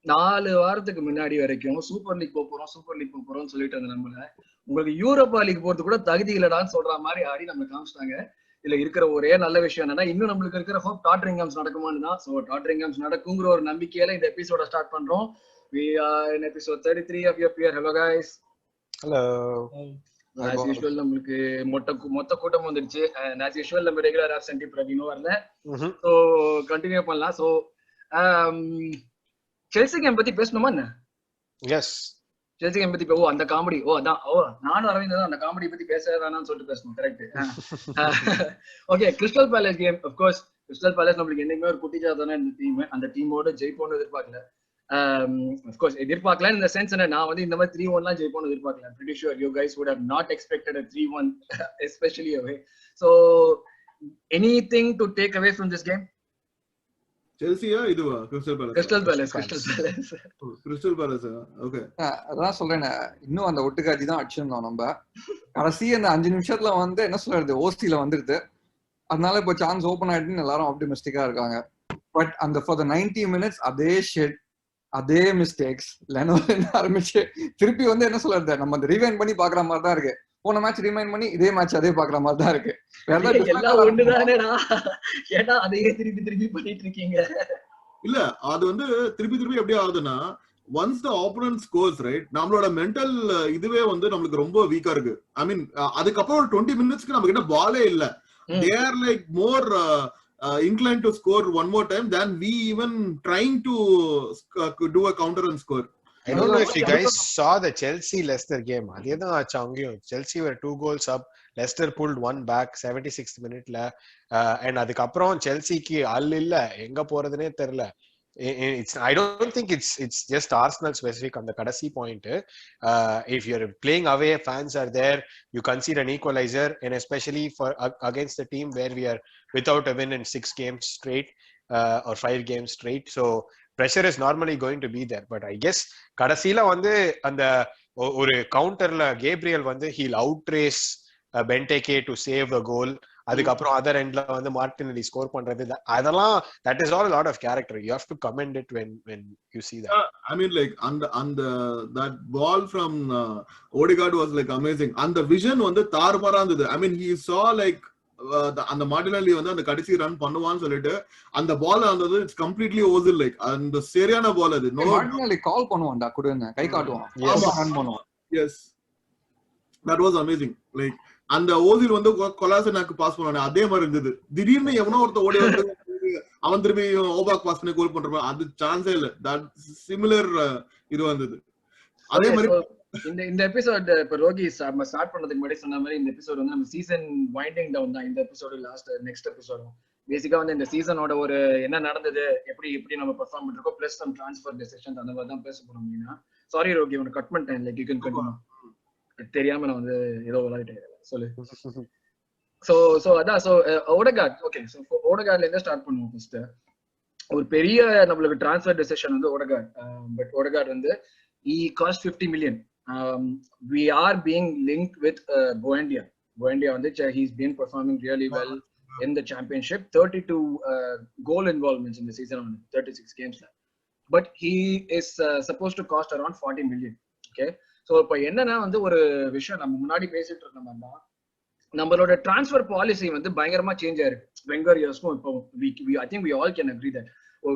4 வாரத்துக்கு முன்னாடி வரைக்கும் சூப்பர் லீக் போறோம்னு சொல்லிட்டு இருந்த நம்மள உங்களுக்கு யூரோப்பா லீக் போறது கூட தகுதி இல்லடான்னு சொல்ற மாதிரி ஆடி நம்ம காமிச்சிட்டாங்க. இதுல இருக்கிற ஒரே நல்ல விஷயம் என்னன்னா இன்னும் நம்மளுக்கு இருக்கிற ஹோப் டாட்டரிங்ஹாம்ஸ் நடக்குமான்னு தான். சோ டாட்டரிங்ஹாம்ஸ் நடக்குங்கிற ஒரு நம்பிக்கையில இந்த எபிசோட ஸ்டார்ட் பண்றோம். We are in episode 33 of your Pierre. Hello guys. Hello. As usual நம்மளுக்கு மொத்த கூட்டம் வந்துருச்சு. And as usual நம்ம ரெகுலர் ஆப்சென்ட் பிரவீனும் வரல. So கண்டினியூ பண்ணலாம். So செல்சி கேம் பத்தி பேசணுமா என்ன? எஸ், செல்சி கேம் பத்தி அந்த காமெடி அதான் நானும் அரவிந்த் தான் அந்த காமெடி பத்தி பேசறானான்னு சொல்லிட்டு பேசணும். Correct. Okay, Crystal Palace game. Of course Crystal Palace நம்மளுக்கு என்னைக்குமே ஒரு குட்டிச்சாதான இந்த டீம். அந்த டீமோட ஜெயிப்போன்னு எதிர்பார்க்கல. Of course எதிர்பார்க்கல in the sense நான் வந்து இந்த மாதிரி 3-1 ஜெயிப்போம்னு எதிர்பார்க்கல. I'm pretty sure you guys would have not expected a 3-1 especially away. So anything to take away from this game? Chelsea இதுவா கிறிஸ்டல் பேலஸ் ஓகே. அதான் சொல்றேன், இன்னும் அந்த ஒட்டுக்காட்சி தான் அடிச்சிருந்தோம் நம்ம. கடைசி அந்த 5 நிமிஷத்துல வந்து என்ன சொல்றது ஓசில வந்துருது. அதனால இப்போ சான்ஸ் ஓபன் ஆயிடுன்னு எல்லாரும் ஆப்டிமிஸ்டிக்கா இருக்காங்க. பட் அந்த ஃபார் த 90 minutes அதே ஷெட் அதே மிஸ்டேக்ஸ் ஆரம்பிச்சு திருப்பி வந்து என்ன சொல்றது நம்ம அந்த ரிவைண்ட் பண்ணி பாக்குற மாதிரி தான் இருக்கு. போன மேட்ச் ரிமைண்ட் பண்ணி இதே மேட்ச் அதே பாக்குற மாதிரி தான் இருக்கு. திருப்பி பண்ணிட்டு இருக்கீங்க. இல்ல அது வந்து திருப்பி எப்படி ஆகுதுன்னா once the opponent scores right நம்மளோட மென்டல் இதுவே வந்து நம்மளுக்கு ரொம்ப வீக்கா இருக்கு. ஐ மீன் அதுக்கப்புறம் ஒரு 20 minutesக்கு நமக்கு என்ன பாலே இல்ல. They are like more inclined to score one more time than we even trying to do a counter and score. I don't know if you guys saw the Chelsea-Leicester game. அதேதான் ஆச்சு அங்கேயும். Chelsea were 2 goals up. Leicester pulled 1 back 76th minute. And அதுக்கப்புறம் செல்சிக்கு ஆள் இல்ல, எங்க போறதுனே தெரியல. I don't think it's just Arsenal specific on the kadasi point. If you're playing away, fans are there, you concede an equalizer, and especially for against the team where we are without a win in 6 games straight or 5 games straight. So pressure is normally going to be there. But I guess kadasila வந்து அந்த ஒரு கவுண்டர்ல Gabriel வந்து he'll outrace Benteke to save a goal. அதுக்கப்புறம் other எண்ட்ல வந்து Martinelli score பண்றது அதெல்லாம் that is all a lot of character. You have to commend it when you see that. I mean like and that ball from Odegaard was like amazing. And the vision வந்து தாறுமாறா இருந்தது. I mean he saw like அந்த Martinelli வந்து அந்த கடைசி run பண்ணுவான்னு சொல்லிட்டு அந்த பால் வந்தது இட்ஸ் கம்ப்ளீட்லி ஓசில் லைக் அந்த சரியான பால் அது. மார்டினெல்லி கால் பண்ணுவான்டா கொடுங்க கை காட்டுவான் ரன் பண்ணுவான். Yes, that was amazing. Like அந்த ஓசில் வந்து கொலாசனாக்கு பாஸ் பண்ணானே அதே மாதிரி இருந்தது. திடீர்னு எவனோ ஒருத்த ஓடி வந்து அவன் திரும்பி ஓபாக் பாஸ் பண்ணி கோல் பண்றப்ப அது சான்ஸே இல்ல. தட் சிமிலர் இது வந்தது. அதே மாதிரி இந்த எபிசோட் இப்ப ரோகி ஸ்டார்ட் பண்றதுக்கு முன்னாடி சொன்ன மாதிரி இந்த எபிசோட் வந்து நம்ம சீசன் வைண்டிங் டவுன் தான். இந்த எபிசோடு நெக்ஸ்ட் எபிசோடும் பேசிக்கா வந்து இந்த சீசனோட ஒரு என்ன நடந்தது, எப்படி நம்ம பெர்ஃபார்ம் பண்ணிருக்கோம், பிளஸ் சம் ட்ரான்ஸ்ஃபர் டெசிஷன்ஸ் அந்த மாதிரி தான் பேச போறோம். அப்படின்னா சாரி ரோகி உனக்கு கட் பண்ணிட்டேன். Like you can continue. தெரியாம நான் வந்து ஏதோ விளையாடிட்டேன் சொல்லு. சோ அதான் ஓடகார்ட். ஓகே, சோ ஓடகார்ட்ல இருந்து ஸ்டார்ட் பண்ணுவோம். ஃபர்ஸ்ட் ஒரு பெரிய நம்மளுக்கு ட்ரான்ஸ்ஃபர் டெசிஷன் வந்து ஓடகார்ட். பட் ஓடகார்ட் வந்து he cost 50 million. We are being linked with Buendia வந்து he's been performing really well in the championship. 32 goal involvements in the season on 36 games. But he is supposed to cost around 40 million. Okay, so இப்ப என்னன்னா வந்து ஒரு விஷயம் நம்ம முன்னாடி பேசிட்டு இருந்த மாதிரி தான் நம்மளோட டிரான்ஸ்ஃபர் பாலிசி வந்து பயங்கரமா சேஞ்ச் ஆயிருக்கு வெங்கர் இயர்ஸ்க்கும். இப்போ I think we all can agree that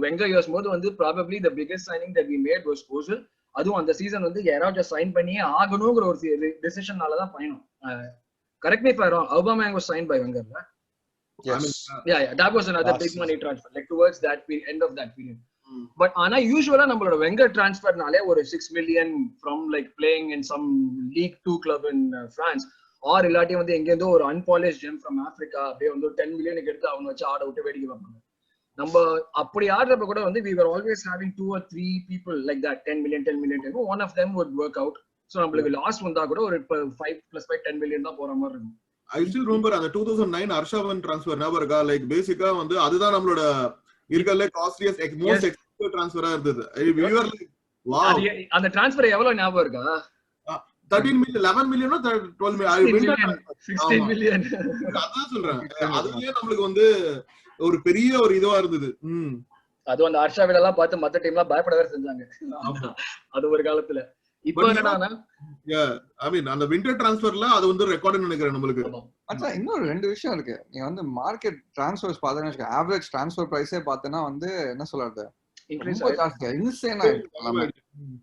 Wenger years போது வந்து probably the biggest signing that we made was Ozil. அதுவும் அந்த சீசன் வந்து யாராவது சைன் பண்ணியே ஆகணுங்கிற ஒரு டெசிஷன்னாலதான் பயணம். Correct me if I wrong, Aubameyang was signed by Wenger. Yeah, that was another big money transfer like towards that end of that period. But ஆனா யூசுவலா நம்மளோட வெங்கர் டிரான்ஸ்ஃபர்னாலே ஒரு 6 million from like playing in some League 2 club in France or இல்லாட்டி வந்து எங்க இருந்தோ ஒரு unpolished gem from Africa அப்படியே வந்து 10 million எடுத்து அவங்க வச்சு ஆட விட்டு வேடிக்கை பார்ப்பாங்க. நம்ம அப்படி ஆடுறப்ப கூட வந்து we were always having 2 or 3 people like that 10 million one of them would work out. So நம்மளுக்கு லாஸ்ட் வந்தா கூட ஒரு 5 + 5 10 million தான் போற மாதிரி இருக்கும். I still remember அந்த 2009 அர்ஷாவன் ட்ரான்ஸ்ஃபர் ஞாபகம் இருக்கா? லைக் பேசிக்கா வந்து அதுதான் நம்மளோட இருக்கல காஸ்ட்லியஸ்ட் மோஸ்ட் எக்ஸ்பென்சிவ் ட்ரான்ஸ்ஃபரா இருந்தது. we were like wow. அந்த ட்ரான்ஸ்ஃபர் எவ்வளவு ஞாபகம் இருக்கா? 13 million 11 million 12 million 16 million. அதான் சொல்றேன். அதுலயே நம்மளுக்கு வந்து ஒரு பெரிய ஒரு இதுவா இருந்தது. அதுவும் அந்த ஹர்ஷா வீடெல்லாம் பார்த்து மத்த டீம் எல்லாம் பயப்படவே செஞ்சாங்க அது ஒரு காலத்துல. இப்போ என்னன்னா அந்த விண்டர் டிரான்ஸ்ஃபர்ல அது வந்து ரெக்கார்ட்னு நினைக்கிறேன் நம்மளுக்கு. அச்சா இன்னொரு 2 விஷயம் இருக்கு. நீ வந்து மார்க்கெட் டிரான்ஸ்ஃபர்ஸ் பார்த்தேன்னா ஆவரேஜ் டிரான்ஸ்ஃபர் பிரைஸே பார்த்தேன்னா வந்து என்ன சொல்றது ரொம்ப ஜாஸ்தியா இன்சேனா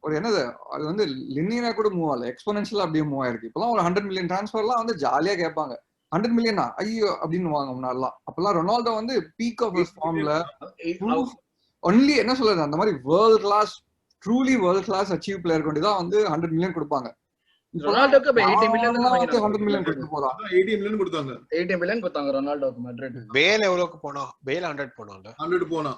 ஒரு என்னது அது வந்து லினியரா கூட மூவ் ஆகல, எக்ஸ்போனன்ஷியலா அப்படியே மூவ் ஆயிருக்கு. இப்பெல்லாம் ஒரு 100 மில்லியன் டிரான்ஸ்ஃபர்லாம் வந்து ஜாலியா கேட்பாங்க. 100 மில்லியனா ஐயோ அப்படின்னு வாங்க முன்னாடிலாம். அப்பெல்லாம் ரொனால்டோ வந்து பீக் ஆஃப் ஹிஸ் ஃபார்ம்ல ஒன்லி என்ன சொல்றது அந்த மாதிரி world class truly world class achieve player கொண்டு தான் வந்து 100 மில்லியன் கொடுப்பாங்க. ரொனால்டோக்கு 80 மில்லியன் 100 மில்லியன் கொடுத்து போறான். 80 மில்லியன் கொடுத்தாங்க. 80 மில்லியன் கொடுத்தாங்க ரொனால்டோக்கு மேட்ரிட். பேல் எவ்வளவுக்கு போனா? பேல் 100 போனாங்க. 100 போனா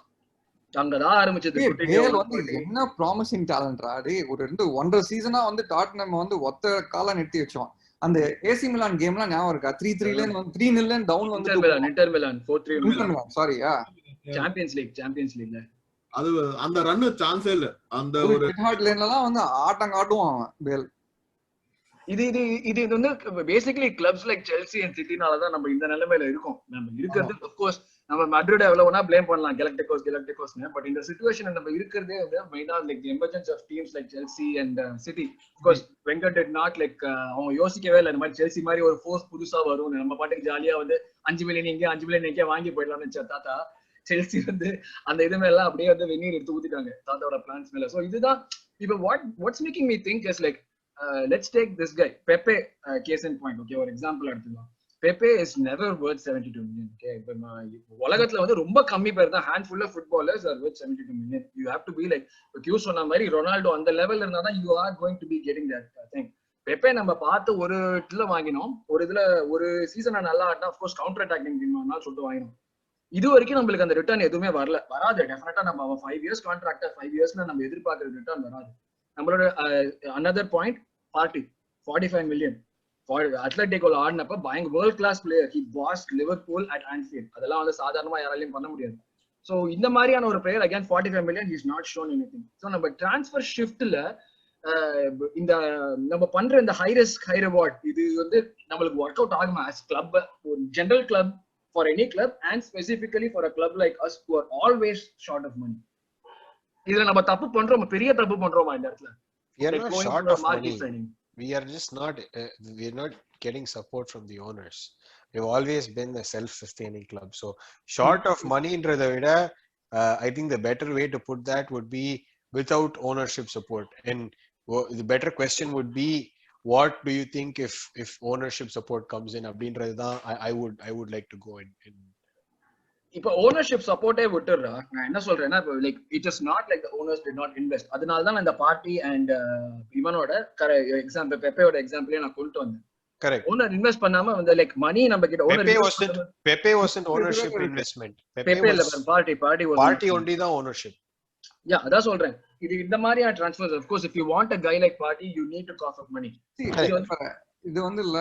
அங்கதான் ஆரம்பிச்சது. பேல் வந்து என்ன ப்ராமிசிங் டேலண்ட்ரா டேய். ஒரு 1.5 சீசனா வந்து டாட்னம் வந்து ஒத்த கால நிறுத்தி வச்சோம். அந்த ஏசி மிலான் கேம்லாம் ஞாபகம் இருக்கா? 3-3 ல 3-0 டவுன் வந்து இன்டர் மிலான் 4-3 சாரியா சாம்பியன்ஸ் லீக்ல அது அந்த ரன் சான்ஸே இல்ல. அந்த ஒரு ஹார்ட் லைன்லலாம் வந்து ஆட்டம் காட்டுவான் பேல். இது வந்து basically clubs like Chelsea and சிட்டினால தான் நம்ம இந்த நிலைமையில இருக்கோம். நம்ம இருக்கிறது of course நம்ம மட்ரிட் எவ்வளவுனா ப்ளேம் பண்ணலாம் கெலக்டிகோஸ்னு, பட் இந்த சிச்சுவேஷன் நம்ம இருக்கிறதே வந்து மெயினா like the emergence of teams like Chelsea and City. of course வெங்கட் டிட் நாட் லைக் அவங்க யோசிக்கவே இல்லை இந்த மாதிரி செல்சி மாதிரி ஒரு ஃபோர்ஸ் புதுசா வரும் நம்ம பாட்டுக்கு ஜாலியா வந்து 5 மில்லியன் இங்கே 5 மில்லியன் இங்கே வாங்கி போயிடலாம்னு நினைச்சா தாத்தா. செல்சி வந்து அந்த இதுமே எல்லாம் அப்படியே வந்து வெந்நீர் எடுத்து ஊத்திட்டாங்க தாத்தாவோட பிளான்ஸ் மேல. ஸோ இதுதான் இப்போ what's making me think is like let's take this guy Pepe case in point. okay ஒரு எக்ஸாம்பிள் எடுத்துக்கலாம். Pepe is never worth 72 million. okay உலகத்துல வந்து ரொம்ப கம்மி பேர் தான் handful of footballers are worth 72 million. you have to be like Q சொன்ன மாதிரி ரொனால்டோ அந்த லெவல்ல இருந்தா தான் you are going to be getting that thing. Pepe நம்ம பார்த்து ஒரு இதுல வாங்கினோம், ஒரு இதுல ஒரு சீசனை நல்லா ஆடினா of course counter attacking team ஆனாலும் சொல்லிட்டு வாங்கினோம். இது வரைக்கும் நம்மளுக்கு அந்த ரிட்டர்ன் எதுவுமே வராது. டெஃபினட்டா நம்ம 5 years கான்ட்ராக்ட் 5 yearsல நம்ம எதிர்பார்க்கிற ரிட்டர்ன் வராது. நம்மளோட another point பார்ட்டி 45 மில்லியன் அத்லெட்டிகோல ஆடினப்ப பயங்கர world class player. He passed Liverpool at Anfield. அதெல்லாம் வந்து சாதாரணமா யாராலையும் பண்ண முடியாது. ஸோ இந்த மாதிரியான ஒரு player again 45 million is not shown anything. So நம்ம டிரான்ஸ்ஃபர் ஷிஃப்ட்ல இந்த நம்ம பண்ற இந்த ஹை ரிஸ்க் ஹை ரிவார்ட் இது வந்து நம்மளுக்கு ஒர்க் அவுட் ஆகுமா as கிளப், ஒரு general club for any club and specifically for a club like us who are always short of money. இதுல நம்ம தப்பு பண்றோம், பெரிய தப்பு பண்றோமா இந்த இடத்துல? We are not short of money. We are just not we are not getting support from the owners. We've always been a self-sustaining club. So short of money indradha vida I think the better way to put that would be without ownership support. And the better question would be, what do you think if ownership support comes in abindradha I would like to go in. இப்ப ownership சப்போர்ட்டே விட்டுறா. நான் என்ன சொல்றேன்னா like it is not like the owners did not invest. அதனால தான் இந்த party and இவனோட example பெப்பேயோட எக்ஸாம்பிளே நான் கொண்டு வந்தேன். கரெக்ட். ஓனர் இன்வெஸ்ட் பண்ணாம வந்து லைக் மணி நம்ம கிட்ட ஓனர் பெப்பே wasn't ownership investment. பெப்பே இல்ல பார்ட்டி only தான் ownership. யா அதான் சொல்றேன். இது இந்த மாதிரியான transfers of course if you want a guy like party you need to cough up money. இது வந்து இல்ல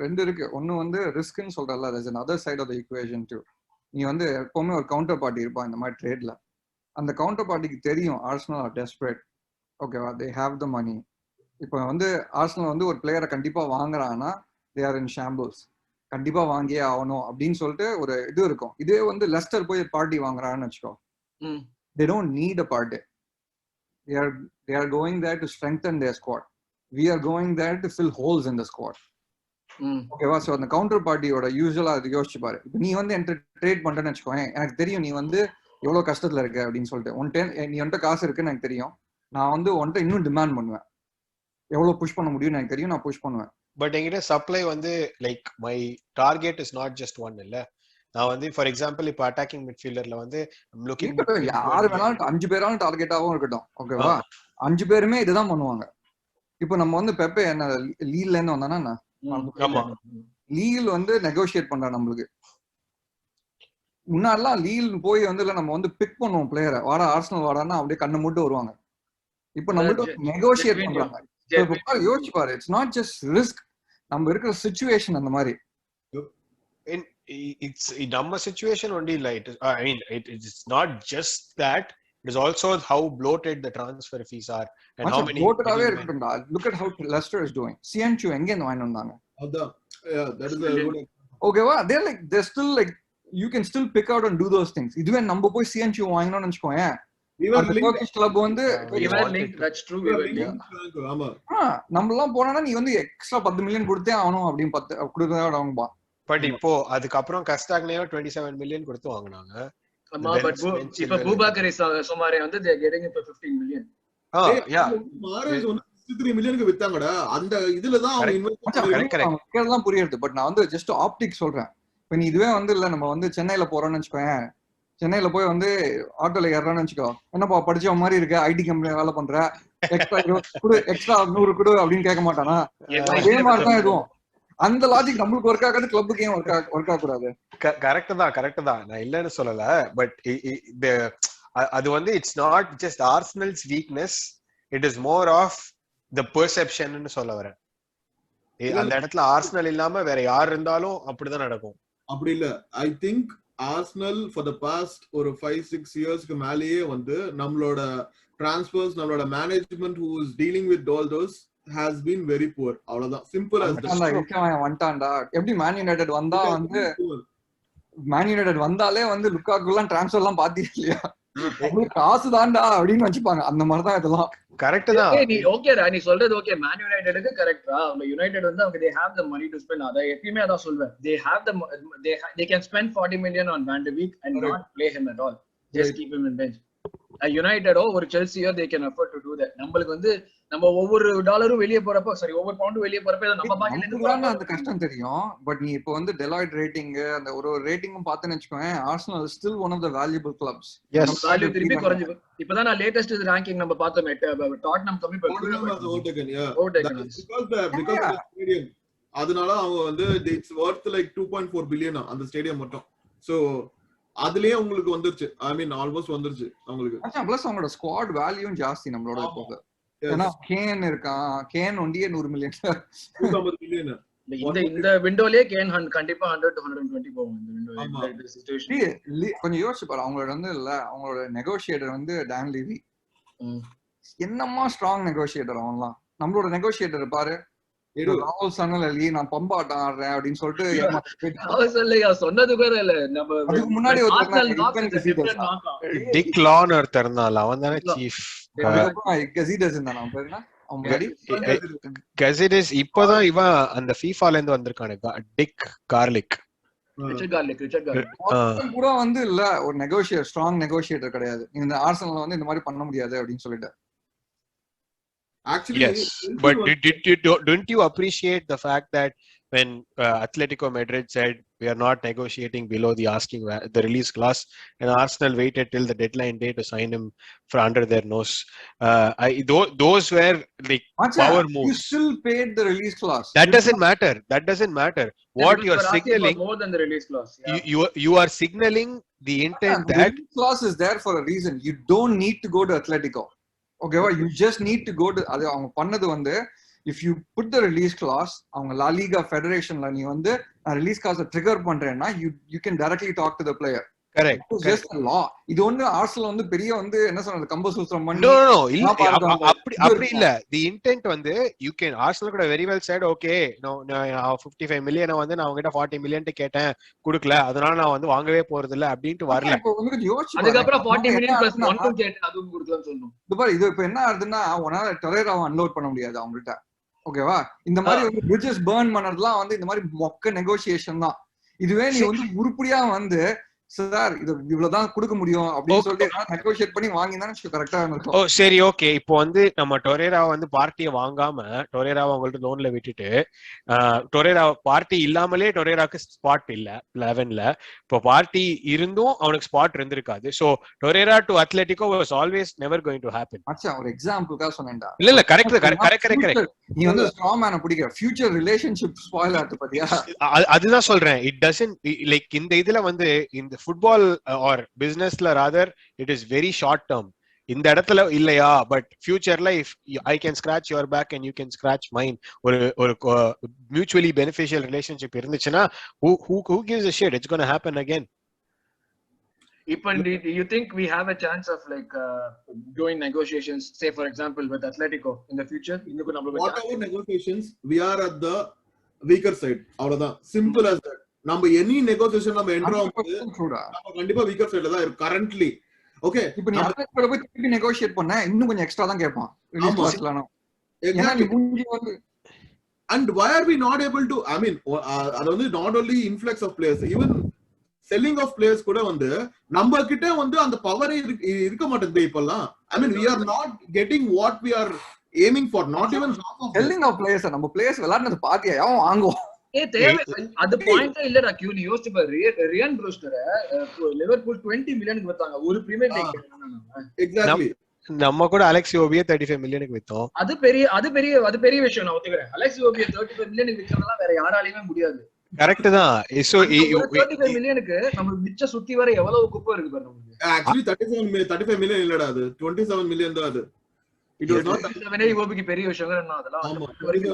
ரெண்டு இருக்கு. ஒன்னு வந்து ரிஸ்க்னு சொல்றல, there's another side of the equation too. நீ வந்து எப்பவுமே ஒரு கவுண்டர் பார்ட்டி இருப்பான் இந்த மாதிரி ட்ரேட்ல. அந்த கவுண்டர் பார்ட்டிக்கு தெரியும் ஆர்சனல் ஆர் டெஸ்பரேட். ஓகேவா, தே ஹேவ் த மணி. இப்போ வந்து ஆர்சனல் வந்து ஒரு பிளேயரை கண்டிப்பா வாங்குறாங்கன்னா தே ஆர் இன் ஷாம்பிள்ஸ், கண்டிப்பா வாங்கியே ஆகணும் அப்படின்னு சொல்லிட்டு ஒரு இது இருக்கும். இதே வந்து லெஸ்டர் போய் பார்ட்டி வாங்குறான்னு வச்சுக்கோ, they don't need a party. they are going there to strengthen their squad. We are going there to fill holes in the squad. ஓகேவா? ஸோ அந்த கவுண்டர் பார்ட்டியோட யூஸ்வலா அது யோசிச்சு பாரு. இப்போ நீ வந்து என்கிட்ட ட்ரேட் பண்றேன்னு வச்சுக்கோங்க, எனக்கு தெரியும் நீ வந்து எவ்வளவு கஷ்டத்துல இருக்க அப்படின்னு சொல்லிட்டு. நீ என்கிட்ட காசு இருக்குன்னு எனக்கு தெரியும், நான் வந்து உன்கிட்ட இன்னும் டிமாண்ட் பண்ணுவேன். எவ்வளவு புஷ் பண்ண முடியும்னு எனக்கு தெரியும், நான் புஷ் பண்ணுவேன். பட் என்கிட்ட சப்ளை வந்து like my target is not just one. இல்ல, நான் வந்து ஃபார் எக்ஸாம்பிள் இப்போ அட்டாக்கிங் மிட்ஃபீல்டர்ல வந்து யாரு வேணாலும் 5 பேராலும் டார்கெட்டாவும் இருக்கட்டும். ஓகேவா, 5 பேருமே இதுதான் பண்ணுவாங்க. இப்போ நம்ம வந்து பெப்பே என்ன லீல்ல இருந்து வந்தானா, லீல் வந்து நெகோசியேட் பண்றா நம்மளுக்கு. முன்னாடிலாம் லீல் போய் வந்து நம்ம வந்து பிக் பண்ணுவோம் பிளேயரை, வாடா ஆர்சனல் வாடான்னா அப்படியே கண்ணை மூட்டு வருவாங்க. இப்ப நம்மளுக்கு நெகோசியேட் பண்றாங்க. யோசிச்சு பாரு, இட்ஸ் நாட் ஜஸ்ட் ரிஸ்க், நம்ம இருக்கிற சிச்சுவேஷன் அந்த மாதிரி. It's நம்ம situation only, like I mean it's not just that, it is also how bloated the transfer fees are and how many bloatedave irukunda. Look at how Leicester is doing. CNC எங்க இருந்து வாங்கி வந்தாங்க? அதான், yeah, that is a good. Okay, wow, they're still like you can still pick out and do those things. இதுவே நம்ம போய் CNC வாங்கணும்னு வெச்சுக்கோங்க, We were அந்த linked. Turkish club வந்து we were linked, that's true, we were linked. ஆமா. நம்மலாம் போனா நீ வந்து எக்ஸ்ட்ரா 10 மில்லியன் கொடுத்தே ஆகணும் அப்படின்னு 10 கொடுத்தா வாங்குவா. பட் இப்போ அதுக்கு அப்புறம் கஸ்டாக்னேவோ 27 மில்லியன் கொடுத்து வாங்குனாங்க. ஆமா, பட் இப்ப பூபாக்கர் சுமாரே வந்து they are getting it for 15 million. மாரேஜ் வந்து 63 மில்லியனுக்கு வித்தாங்கடா. அந்த இதுல தான் அவங்க இன்வெஸ்ட் பண்ணதெல்லாம் புரியுது. பட் நான் வந்து ஜஸ்ட் ஆப்டிக் சொல்றேன். இப்ப நீ இதுவே வந்து இல்ல நம்ம வந்து சென்னையில போறோம்னு வெச்சுக்கோங்க, சென்னையில போய் வந்து ஆட்டோல ஏறறான்னு வெச்சுக்கோ, என்னப்பா படிச்ச மாதிரி இருக்க, ஐடி கம்பெனில வேலை பண்ற, எக்ஸ்ட்ரா 100 கொடு அப்படின்னு கேட்க மாட்டானா? அதே மாதிரிதான் இதுவும். அந்த லாஜிக் நம்மளுக்கு ஒர்க் ஆகாது, கிளப்புக்கு ஏன் ஒர்க் ஆகக்கூடாது? கரெக்ட் தான், நான் இல்லன்னு சொல்லல. பட் அது வந்து it's not just Arsenal's weakness, it is more of the perception சொல்ல வரேன். அந்த இடத்துல ஆர்சனல் இல்லாம வேற யார் இருந்தாலும் அப்படிதான் நடக்கும். அப்படி இல்ல. I think Arsenal for the past ஒரு 5-6 இயர்ஸ்க்கு மேலேயே வந்து நம்மளோட டிரான்ஸ்ஃபர்ஸ், நம்மளோட management who is dealing with all those has been very poor. அவ்வளவுதான், சிம்பிள் as that. வந்துட்டான்டா. எப்படி மேன் யுனைட்டட் வந்தா வந்து மேன் யுனைட்டட் வந்தாலே வந்து லுக்காக்குலாம் ட்ரான்ஸ்ஃபர் எல்லாம் பாத்தீங்க இல்லையா, காசு தான்டா அப்படின்னு வச்சுப்பாங்க. அந்த மாதிரிதான் இதெல்லாம். கரெக்ட் தான். நீ ஓகேடா, நீ சொல்றது ஓகே. மேன் யுனைட்டடுக்கு கரெக்ட்டா, அவங்க யுனைட்டட் வந்து அவங்க they have the money to spend. அத எப்பவுமே அதான் சொல்வேன், they can spend 40 million on Van de Beek and not play him at all, just keep him in bench. யுனைட்டடோ ஒரு செல்சியோ they can afford to do that. நம்மளுக்கு வந்து நம்ம ஒவ்வொரு டாலரும் வெளியே போறப்போ, சாரி ஒவ்வொரு பவுண்டும் வெளியே போறப்போ நம்ம பாக்கெட்ல இருந்து அந்த கஷ்டம் தெரியும். பட் நீ இப்போ வந்து டெலாய்ட் ரேட்டிங் அந்த ஒரு ரேட்டிங்கும் பார்த்தேன்னு வெச்சுக்கோங்க, Arsenal is still one of the valuable clubs. நம்ம வேல்யூ திருப்பி குறைஞ்சு. இப்போதான் நான் லேட்டஸ்ட் ரேங்கிங் நம்ம பார்த்தோம், டாட்னம் கம்மி because stadium. அதனால அவங்க வந்து it's worth like 2.4 billion அந்த ஸ்டேடியம் மட்டும். சோ அதுலயே உங்களுக்கு வந்துருச்சு, ஐ மீன் ஆல்மோஸ்ட் வந்துருச்சு அவங்களுக்கு. ப்ளஸ் அவங்களோட ஸ்குவாட் வேல்யூவும் ஜாஸ்தி நம்மளோட இப்போ. ஏன்னா கேன் இருக்கான், கேன் ஒண்டியே 100 மில்லியன் 250 மில்லியன். இந்த விண்டோலயே கேன் கண்டிப்பா 100 to 120 போகும் இந்த விண்டோ. இந்த சிச்சுவேஷன் கொஞ்சம் யோசிச்சு பாரு. அவங்களோட வந்து இல்ல, அவங்களோட நெகோஷியேட்டர் வந்து டான் லீவி என்னமா ஸ்ட்ராங் நெகோஷியேட்டர் அவன்லாம். நம்மளோட நெகோஷியேட்டர் பாரு, ராகுல் சன்னலி நான் பம்பாட்டம் ஆடுறேன் அப்படின்னு சொல்லிட்டு சொன்னது கூட இல்ல. நம்ம அதுக்கு முன்னாடி டிக் லான் ஒருத்தர் இருந்தான், அவன் தானே சீஃப். கெசிடஸ் இருந்தான் அவன் பேரு என்ன, அவன் முன்னாடி கெசிடஸ். இப்போதான் இவன் அந்த ஃபீஃபால இருந்து வந்திருக்கானே, டிக் கார்லிக். கூட வந்து இல்ல ஒரு நெகோஷியேட்டர், ஸ்ட்ராங் நெகோஷியேட்டர் கிடையாது. இந்த ஆர்சனல்ல வந்து இந்த மாதிரி பண்ண முடியாது அப்படின்னு சொல்லிட்டு. Actually, yes, but don't you appreciate the fact that when Atletico Madrid said we are not negotiating below the asking the release clause, and Arsenal waited till the deadline day to sign him for under their nose? Those were like power moves. You still paid the release clause. That doesn't matter. What you are signaling more than the release clause. You are signaling the intent that the release clause is there for a reason. You don't need to go to Atletico. ஓகேவா, you just need to go to. அது அவங்க பண்ணது வந்து if you put the release clause, அவங்க La Liga ஃபெடரேஷன்ல நீ வந்து நான் release கிளாஸை ட்ரிகர் பண்றேன்னா you can directly talk to the player. Correct. Just லா. இது ஒண்ணு ஆர்சனல் வந்து பெரிய வந்து என்ன சொல்றது கம்பசூத்திரம் பண்ணி. நோ அப்படி இல்ல. தி இன்டென்ட் வந்து யூ கேன் ஆர்சனல் கூட very well side okay no 55 million வந்து நான் உங்ககிட்ட 40 மில்லியன் கேட்டேன் கொடுக்கல, அதனால நான் வந்து வாங்கவே போறது இல்ல அப்படினு வரல. அதுக்கு அப்புறம் 40 மில்லியன் பிளஸ் 1 கேட் அதுவும் கொடுக்கலாம்னு சொன்னோம். இது பாரு, இது இப்ப என்ன ஆகுதுன்னா உனால டொரேராவை அன்லோட் பண்ண முடியாது அவங்கள்ட்ட. ஓகேவா, இந்த மாதிரி வந்து பிரிட்ஜஸ் பர்ன் பண்ணறதுலாம் வந்து இந்த மாதிரி மொக்க நெகோசியேஷன் தான். இதுவே நீ வந்து உருப்படியா வந்து சார் இது இவ்வளவுதான் கொடுக்க முடியும் அப்படின்னு சொல்லிட்டு நெகோஷியேட் பண்ணி வாங்கினா கரெக்டா இருக்கும். ஓ சரி ஓகே. இப்போ வந்து நம்ம டொரேரா வந்து பார்ட்டியை வாங்காம டொரேராவை அவங்கள்ட்ட லோன்ல விட்டுட்டு டொரேரா பார்ட்டி இல்லாமலே டொரேராக்கு ஸ்பாட் இல்ல 11ல. இப்போ பார்ட்டி இருந்தும் அவனுக்கு ஸ்பாட் இருந்திருக்காது. So Torreira to Atletico was always never going to happen. அச்சா ஒரு எக்ஸாம்பிளுக்கா சொன்னேன்டா. இல்ல கரெக்ட். நீ வந்து ஸ்ட்ராங் மேன பிடிக்கிற ஃபியூச்சர் ரிலேஷன்ஷிப் ஸ்பாயில் ஆகுது பாத்தியா. அதுதான் சொல்றேன். இட் டசன்ட் லைக் இந்த இதுல வந்து இந்த football or business la rather it is very short term. இந்த இடத்துல இல்லையா, பட் ஃபியூச்சர்ல if I can scratch your back and you can scratch mine, ஒரு mutually beneficial relationship இருந்துச்சுன்னா who gives a shit, it's going to happen again. Ipan, do you think we have a chance of like doing negotiations, say for example with Atletico in the future? Whatever negotiations, we are at the weaker side. Avladha, simple as that. நம்ம any negotiation நம்ம என்ட்ரோ நம்ம கண்டிப்பா weaker சைடுல தான் இருக்கு currently. Okay, இப்போ நீ apply போய் திருப்பி நெகோஷியேட் பண்ண இன்னும் கொஞ்சம் எக்ஸ்ட்ரா தான் கேட்பான் ரிலீஸ் கிளாஸ்ல. ஏன்னா நீ மூஞ்சி வந்து and why are we not able to, I mean அது வந்து not only influx of players, even selling of players கூட வந்து நம்ம கிட்ட வந்து அந்த பவர் இருக்க மாட்டேங்குது இப்போலாம். I mean we are not getting what we are aiming for, not even half of selling of players. நம்ம players விளையாடுறது பாத்தியா அவன் வாங்குவான். தேவை அது பாயிண்டே இல்லடா. கியூ நீ யோசிச்சு பாரு, ரியன் ப்ரூஸ்டரை லிவர்பூல் 20 மில்லியனுக்கு வித்தாங்க ஒரு பிரீமியர் லீக். எக்ஸாக்ட்லி. நம்ம கூட அலெக்ஸ் ஓபியை 35 மில்லியனுக்கு வித்தோம். அது பெரிய விஷயம், நான் ஒத்துக்கிறேன். அலெக்ஸ் ஓபியை 35 மில்லியனுக்கு விக்கிறதெல்லாம் வேற யாராலையுமே முடியாது. கரெக்ட் தான். சோ 35 மில்லியனுக்கு நமக்கு மிச்ச சுத்தி வர எவ்வளவு குப்பை இருக்கு பாருங்க. ஆக்சுவலி 35 மில்லியன் இல்லடா, அது 27 மில்லியன் தான். அது இட் வாஸ் நாட் 27 ஓபிக்கு பெரிய விஷயம் என்ன, அதெல்லாம்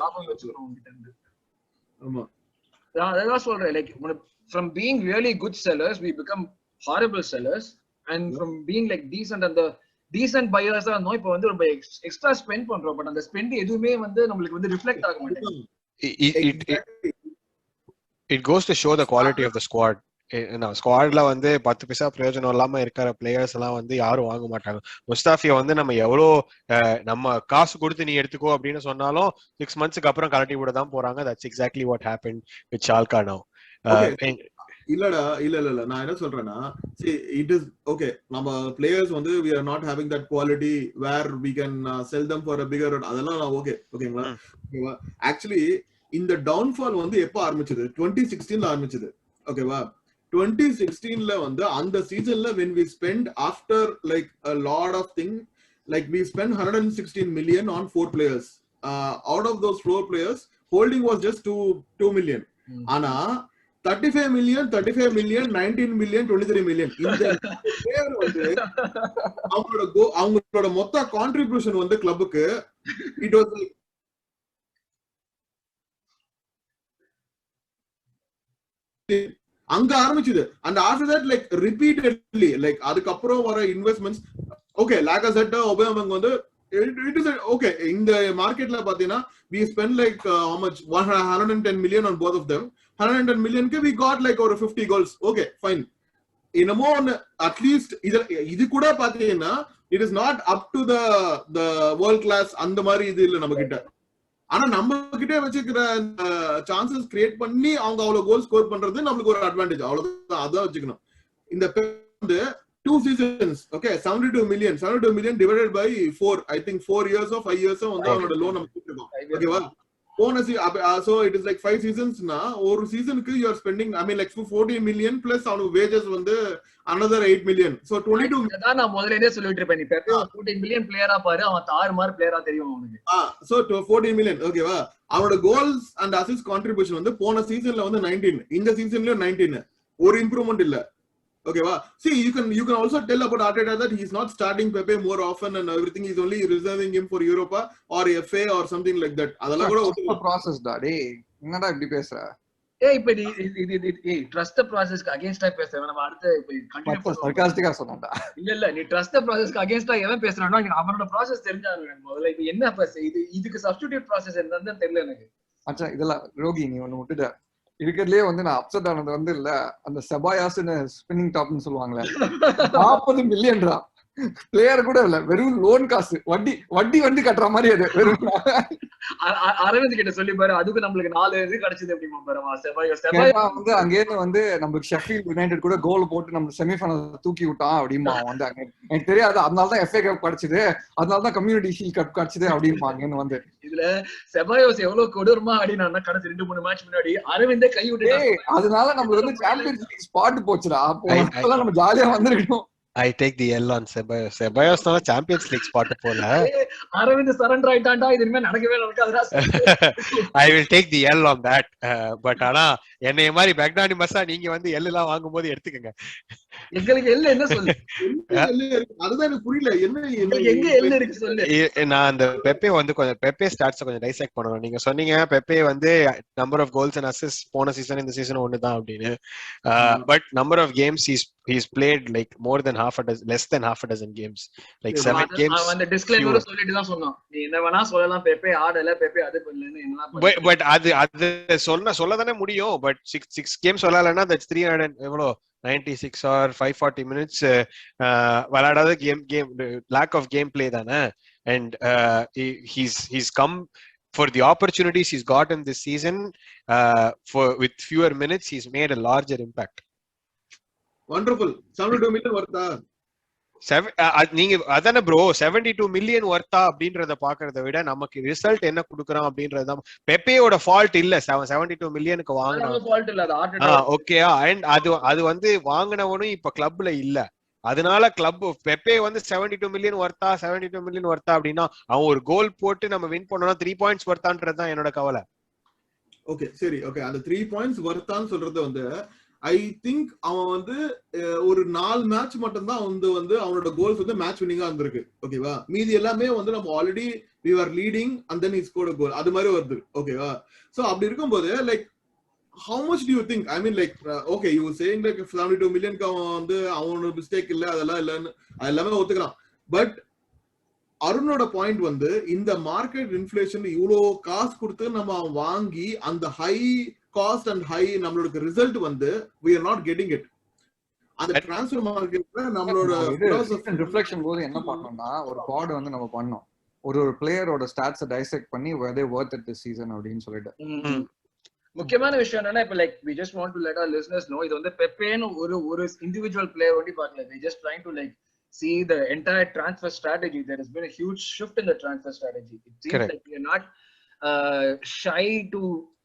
லாபம் வெச்சுக்கணும் உங்க கிட்ட இருந்து. ஆமா, அதான் சொல்றேன். Like from being really good sellers we become horrible sellers, and from being like decent and the decent buyers தான் இப்போ வந்து ரொம்ப எக்ஸ்ட்ரா ஸ்பெண்ட் பண்றோம். பட் அந்த ஸ்பெண்ட் எதுவுமே வந்து நமக்கு வந்து ரிஃப்ளெக்ட் ஆக மாட்டேங்குது. It goes to show the quality of the squad. ஸ்குவாட்ல வந்து 10 பைசா பிரயோஜனம் இல்லாம இருக்கிற பிளேயர்ஸ் எல்லாம் வந்து யாரும் வாங்க மாட்டாங்க. முஸ்தாஃபியை வந்து நம்ம எவ்வளோ நம்ம காசு கொடுத்து நீ எடுத்துக்கோ அப்படின்னு சொன்னாலும் 6 monthsக்கு அப்புறம் கலட்டி விட தான் போறாங்க. That's exactly what happened with Schalke now. இல்லடா, இல்ல நான் என்ன சொல்றேன்னா, see it is okay, நம்ம players வந்து we are not having that quality where we can sell them for a bigger, அதெல்லாம் ஓகேங்களா. ஆக்சுவலி இந்த டவுன்ஃபால் வந்து எப்ப ஆரம்பிச்சது? 2016ல ஆரம்பிச்சது. ஓகேவா? 2016ல வந்து அந்த சீசன்ல when we spend after like a lot of thing, like we spent 116 million on 4 players. Out of those 4 players holding was just 2 million. ஆனா 35 million 19 million 23 million இந்த பிளேயர் வந்து அவங்களோட மொத்த கான்ட்ரிபியூஷன் வந்து கிளப்புக்கு it was like அங்க ஆரம்பிச்சது. and after that like repeatedly like அதுக்கப்புறம் வர இன்வெஸ்ட்மென்ட்ஸ் ஓகே லாகசெட் ஒபேமங் வந்து it is okay. இந்த மார்க்கெட்ல பாத்தீங்கன்னா we spend like how much 110 million on both of them. 110 million க்கு we got like over 50 goals. okay fine. இன்னமோ at least இது கூட பாத்தீங்கன்னா it is not up to the world class அந்த மாதிரி இது இல்ல நம்ம கிட்ட. ஆனா நம்ம கிட்டே வச்சுக்கிற சான்சஸ் கிரியேட் பண்ணி அவங்க அவ்வளவு கோல் ஸ்கோர் பண்றது நம்மளுக்கு ஒரு அட்வான்டேஜ். அவ்வளவுதான், அதான் வச்சுக்கணும். இந்த வந்து 2 seasons okay 72 million divided by 4, I think 4 years or 5 years வந்து அவனோட லோன் நம்ம கொடுத்துருக்கோம். ஓகேவா? போன so it is like 5 seasons னா ஒரு சீசனுக்கு you are spending I mean like 14 million plus அவனுக்கு wages வந்து another 8 million. so 22 அதான் நான் முதல்லயே சொல்லிட்டு இருப்பேன். நீ பெப்பே 14 மில்லியன் பிளேயரா பாரு, அவன் தாறு மாதிரி பிளேயரா தெரியும் அவனுக்கு. so 14 million ஓகேவா? அவனோட கோல்ஸ் அண்ட் அசிஸ்ட் கான்ட்ரிபியூஷன் வந்து போன சீசன்ல வந்து 19, இந்த சீசன்லயும் 19. ஒரு இம்ப்ரூவ்மென்ட் இல்ல. ஓகேவா? see you can also tell about Arteta that he is not starting Pepe more often and everything, he is only reserving him for Europa or FA or something like that. அதெல்லாம் கூட ஒரு process டா. டேய் என்னடா இப்படி பேசுற? இப்ப நீ ட்ரஸ்ட் தி ப்ராசஸ்க்கு அகைன்ஸ்டா பேசுற. நம்ம அடுத்து இப்ப கண்டினியூ சர்காஸ்டிக்கா சொன்னடா. இல்ல நீ ட்ரஸ்ட் தி ப்ராசஸ்க்கு அகைன்ஸ்டா எவன் பேசுறானோ அவனோட ப்ராசஸ் தெரிஞ்சாங்க முதல்ல. இப்ப என்ன இதுக்கு சப்ஸ்டிட்யூட் ப்ராசஸ் என்னன்னு தெரியல எனக்கு. அச்சா இதெல்லாம் ரோகி நீ ஒன்னு விட்டுட்ட. இருக்கிறதுலயே வந்து நான் அப்செட் ஆனது வந்து இல்ல அந்த செபாயாஸ்னு ஸ்பின்னிங் டாப்னு சொல்லுவாங்களே 40 மில்லியன்டா. பிளேயர் கூட இல்ல, வெறும் லோன் காசு, வட்டி கட்டுற மாதிரி. அது வெறும் அரவிந்த் கிட்ட சொல்லி பாரு, அதுக்கு நம்மளுக்கு 4 இது கிடைச்சது அப்படிமா பாருமா. வந்து அங்கேருந்து வந்து நம்மளுக்கு ஷெஃபீல்ட் யுனைடெட் கூட கோல் போட்டு நம்ம செமிஃபைனல் தூக்கி விட்டான் அப்படிமா. வந்து அங்க எனக்கு தெரியாது, அதனாலதான் FA கப் கிடைச்சது, அதனாலதான் கம்யூனிட்டி ஷீல்ட் கப் கிடைச்சது அப்படிமா. அங்கேன்னு வந்து இதுல செபாயோஸ் எவ்வளவு கொடூரமா ஆடினா கடைசி 2-3 மேட்ச் முன்னாடி அரவிந்தே கை விட்டு, அதனால நம்மளுக்கு வந்து சாம்பியன்ஸ் லீக் ஸ்பாட் போச்சுடா. அப்போ நம்ம ஜாலியா வந்திருக்கணும். I take the L on Ceballos. Ceballos na Champions League spot போல. அரவிந்த் சரண்டர் ஆயிட்டான்டா, இது இனிமே நடக்கவே நடக்காதுடா. I will take the L on that. But ஆனா என்னைய மாதிரி பெக்னானி மசா நீங்க வந்து L எல்லாம் வாங்கும்போது எடுத்துக்கங்க. எங்களுக்கு L என்ன சொல்லு? அதுதான் எனக்கு புரியல. என்ன எங்க L இருக்கு சொல்லு. நான் அந்த பெப்பே வந்து கொஞ்சம் பெப்பே ஸ்டாட்ஸ் கொஞ்சம் டைசெக்ட் பண்ணணும். நீங்க சொன்னீங்க பெப்பே வந்து number of goals and assist போன சீசன் இந்த சீசன் ஒன்னு தான் அப்படின்னு. But number of games he's played like more than less than half a dozen games, like 7 games. அந்த டிஸ்க்ளைமர் சொல்லிட்டு தான் சொன்னோம். நீ என்ன வேணா சொல்லலாம், பெப்பே ஆடல, பெப்பே அது பண்ணலன்னு என்ன. பட் அது சொல்ல தானே முடியும். But but six games விளையாடலன்னா that's 300 எவ்வளோ 96 or 540 minutes விளையாடாத game lack of game play தானே. And he's come for the opportunities he's gotten this season, for with fewer minutes he's made a larger impact. Wonderful. 72 million worth-ஆ? நீங்க அதானே bro 72 million Wardha அப்படின்றத பாக்குறத விட நமக்கு result என்ன கொடுக்குறான் அப்படின்றதுதான். பெப்பேயோட ஃபால்ட் இல்ல 72 மில்லியனுக்கு வாங்கினான், ஓகேயா. அண்ட் அது வந்து வாங்கினவனும் இப்ப கிளப்ல இல்ல. அதனால கிளப் பெப்பே வந்து 72 மில்லியன் வர்த்தா 72 மில்லியன் வர்த்தா அப்படின்னா அவன் ஒரு கோல் போட்டு நம்ம வின் பண்ணோம்னா 3 பாயிண்ட்ஸ் வர்த்தான்றதுதான் என்னோட கவலை. ஓகே சரி, ஓகே அந்த 3 பாயிண்ட்ஸ் வர்த்தான்னு சொல்றது வந்து ஐ திங்க் அவன் வந்து ஒரு 4 மேட்ச் மட்டும் தான் வந்து அவனோட கோல்ஸ் வந்து மேட்ச் வின்னிங்கா இருந்திருக்கு, ஓகேவா. மீதி எல்லாமே வந்து நம்ம already we were leading and then he scored a goal, அது மாதிரி வருது, ஓகேவா. சோ அப்படி இருக்கும்போது like how much do you think, I mean like okay you were saying like 72 million க்கு அவன் வந்து அவனோட மிஸ்டேக் இல்ல அதெல்லாம் இல்லன்னு எல்லாமே ஒத்துக்கலாம். பட் அருணோட பாயிண்ட் வந்து இந்த மார்க்கெட் இன்ஃப்ளேஷன் இவ்வளோ காசு கொடுத்து நம்ம வாங்கி அந்த ஹை காஸ்ட் அண்ட் ஹை நம்மளோட ரிசல்ட் வந்து we are not getting it. அந்த ட்ரான்ஸ்ஃபர் மார்க்கெட்ல நம்மளோட ரிஃப்ளெக்ஷன் போது என்ன பண்ணோம்னா ஒரு பாட் வந்து நம்ம பண்ணோம் ஒரு பிளேயரோட ஸ்டாட்ஸை டைசெக்ட் பண்ணி were they worth it this season அப்படின்னு சொல்லிட்டு. முக்கியமான விஷயம் என்னன்னா இப்ப like we just want to let our listeners know இது வந்து பெப்பேன்னு ஒரு இண்டிவிஜுவல் பிளேயர் ஒண்டி பார்க்கல. we just trying to like see the entire transfer strategy. There has been a huge shift in the transfer strategy. It seems Correct. Like we are not shy to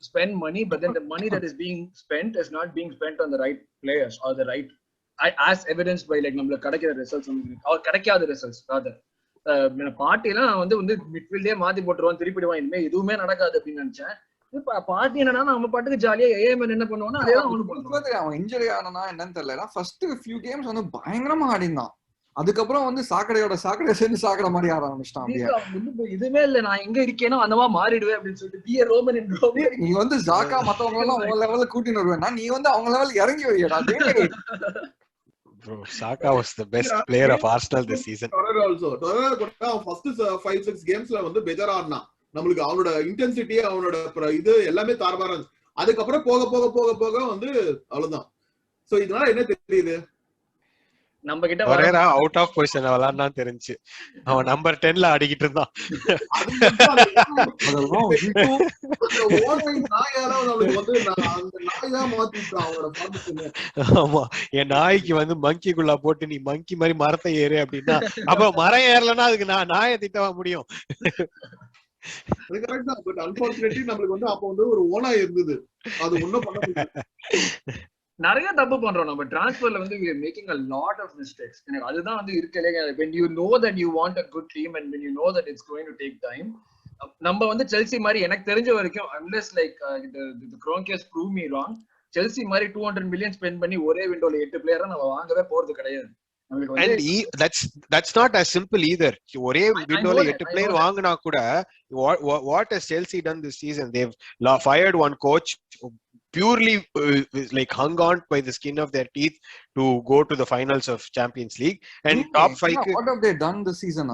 spend money, but then the money that is being spent is not being spent on the right players or the right, as evidenced by like நம்மள கிடைக்கிற results or கிடைக்காத results. rather பார்ட்டிலாம் வந்து மிட்ஃபீல்டே மாத்தி போட்டுருவான் திருப்பிடுவான் இனிமே எதுவுமே நடக்காது அப்படின்னு நினைச்சேன். பார்ட்டி என்னன்னா நம்ம பாட்டுக்கு ஜாலியா ஏஎம்என் என்ன பண்ணுவோம்னா அதே தான் அவன் இன்ஜுரி ஆனா என்னன்னு தெரியல. ஃபர்ஸ்ட் ஃபியூ கேம்ஸ் வந்து பயங்கரமா ஆடினான், அதுக்கப்புறம் வந்து சாக்கடை சேர்ந்து சாக்கடை மாதிரி ஆட ஆரம்பிச்சிட்டான். இதுமே இல்ல நான் எங்க இருக்கேனோ அந்த மாதிரி மாறிடுவேன் அப்படின்னு சொல்லிட்டு பியர் ரோமன் நீ வந்து ஜாக்கா மத்தவங்க எல்லாம் உங்க லெவல்ல கூட்டின்னு வருவேன்னா நீ வந்து அவங்க லெவல் இறங்கி வையடா. Bro, Saka was the best player of Arsenal this season. Also first 5-6 gamesல வந்து பெட்டரா ஆடுனான். நமக்கு அவனோட இன்டென்சிட்டி அவனோட இது எல்லாமே தாறுமாறா இருந்துச்சு. அதுக்கப்புறம் போக வந்து அவ்வளவுதான். சோ இதனால என்ன தெரியுது, நம்ம கிட்ட ஒரேரா அவுட் ஆஃப் பொசிஷன் விளையாடுனான்னு தெரிஞ்சு அவன் நம்பர் 10ல ஆடிக்கிட்டு இருந்தான். ஆமா என் நாய்க்கு வந்து மங்கிக்குள்ள போட்டு நீ மங்கி மாதிரி மரத்தை ஏறு அப்படின்னா அப்ப மரம் ஏறலன்னா அதுக்கு நான் நாயை திட்டவா முடியும். அது கரெக்ட் தான். பட் அன்பார்ச்சுனேட்லி நமக்கு வந்து அப்ப வந்து ஒரு ஓனா இருந்தது, அது ஒண்ணும் பண்ண முடியாது. நிறைய தப்பு பண்றோம் நம்ம டிரான்ஸ்ஃபர்ல வந்து we are making a lot of mistakes. எனக்கு அதுதான் வந்து இருக்கலே. when you know that you want a good team and when you know that it's going to take time, நம்ம வந்து செல்சி மாதிரி எனக்கு தெரிஞ்ச வரைக்கும் unless like the Kroenkes prove me wrong, Chelsea மாதிரி 200 million ஸ்பெண்ட் பண்ணி ஒரே விண்டோல 8 பிளேயரை நம்ம வாங்கவே போறது கிடையாது. And that's not as simple either. ஒரே விண்டோல 8 பிளேயர் வாங்குனா கூட what has Chelsea done this season? They've fired one coach purely like hung on by the skin of their teeth to go to the finals of Champions League and top 5. What have they done this season?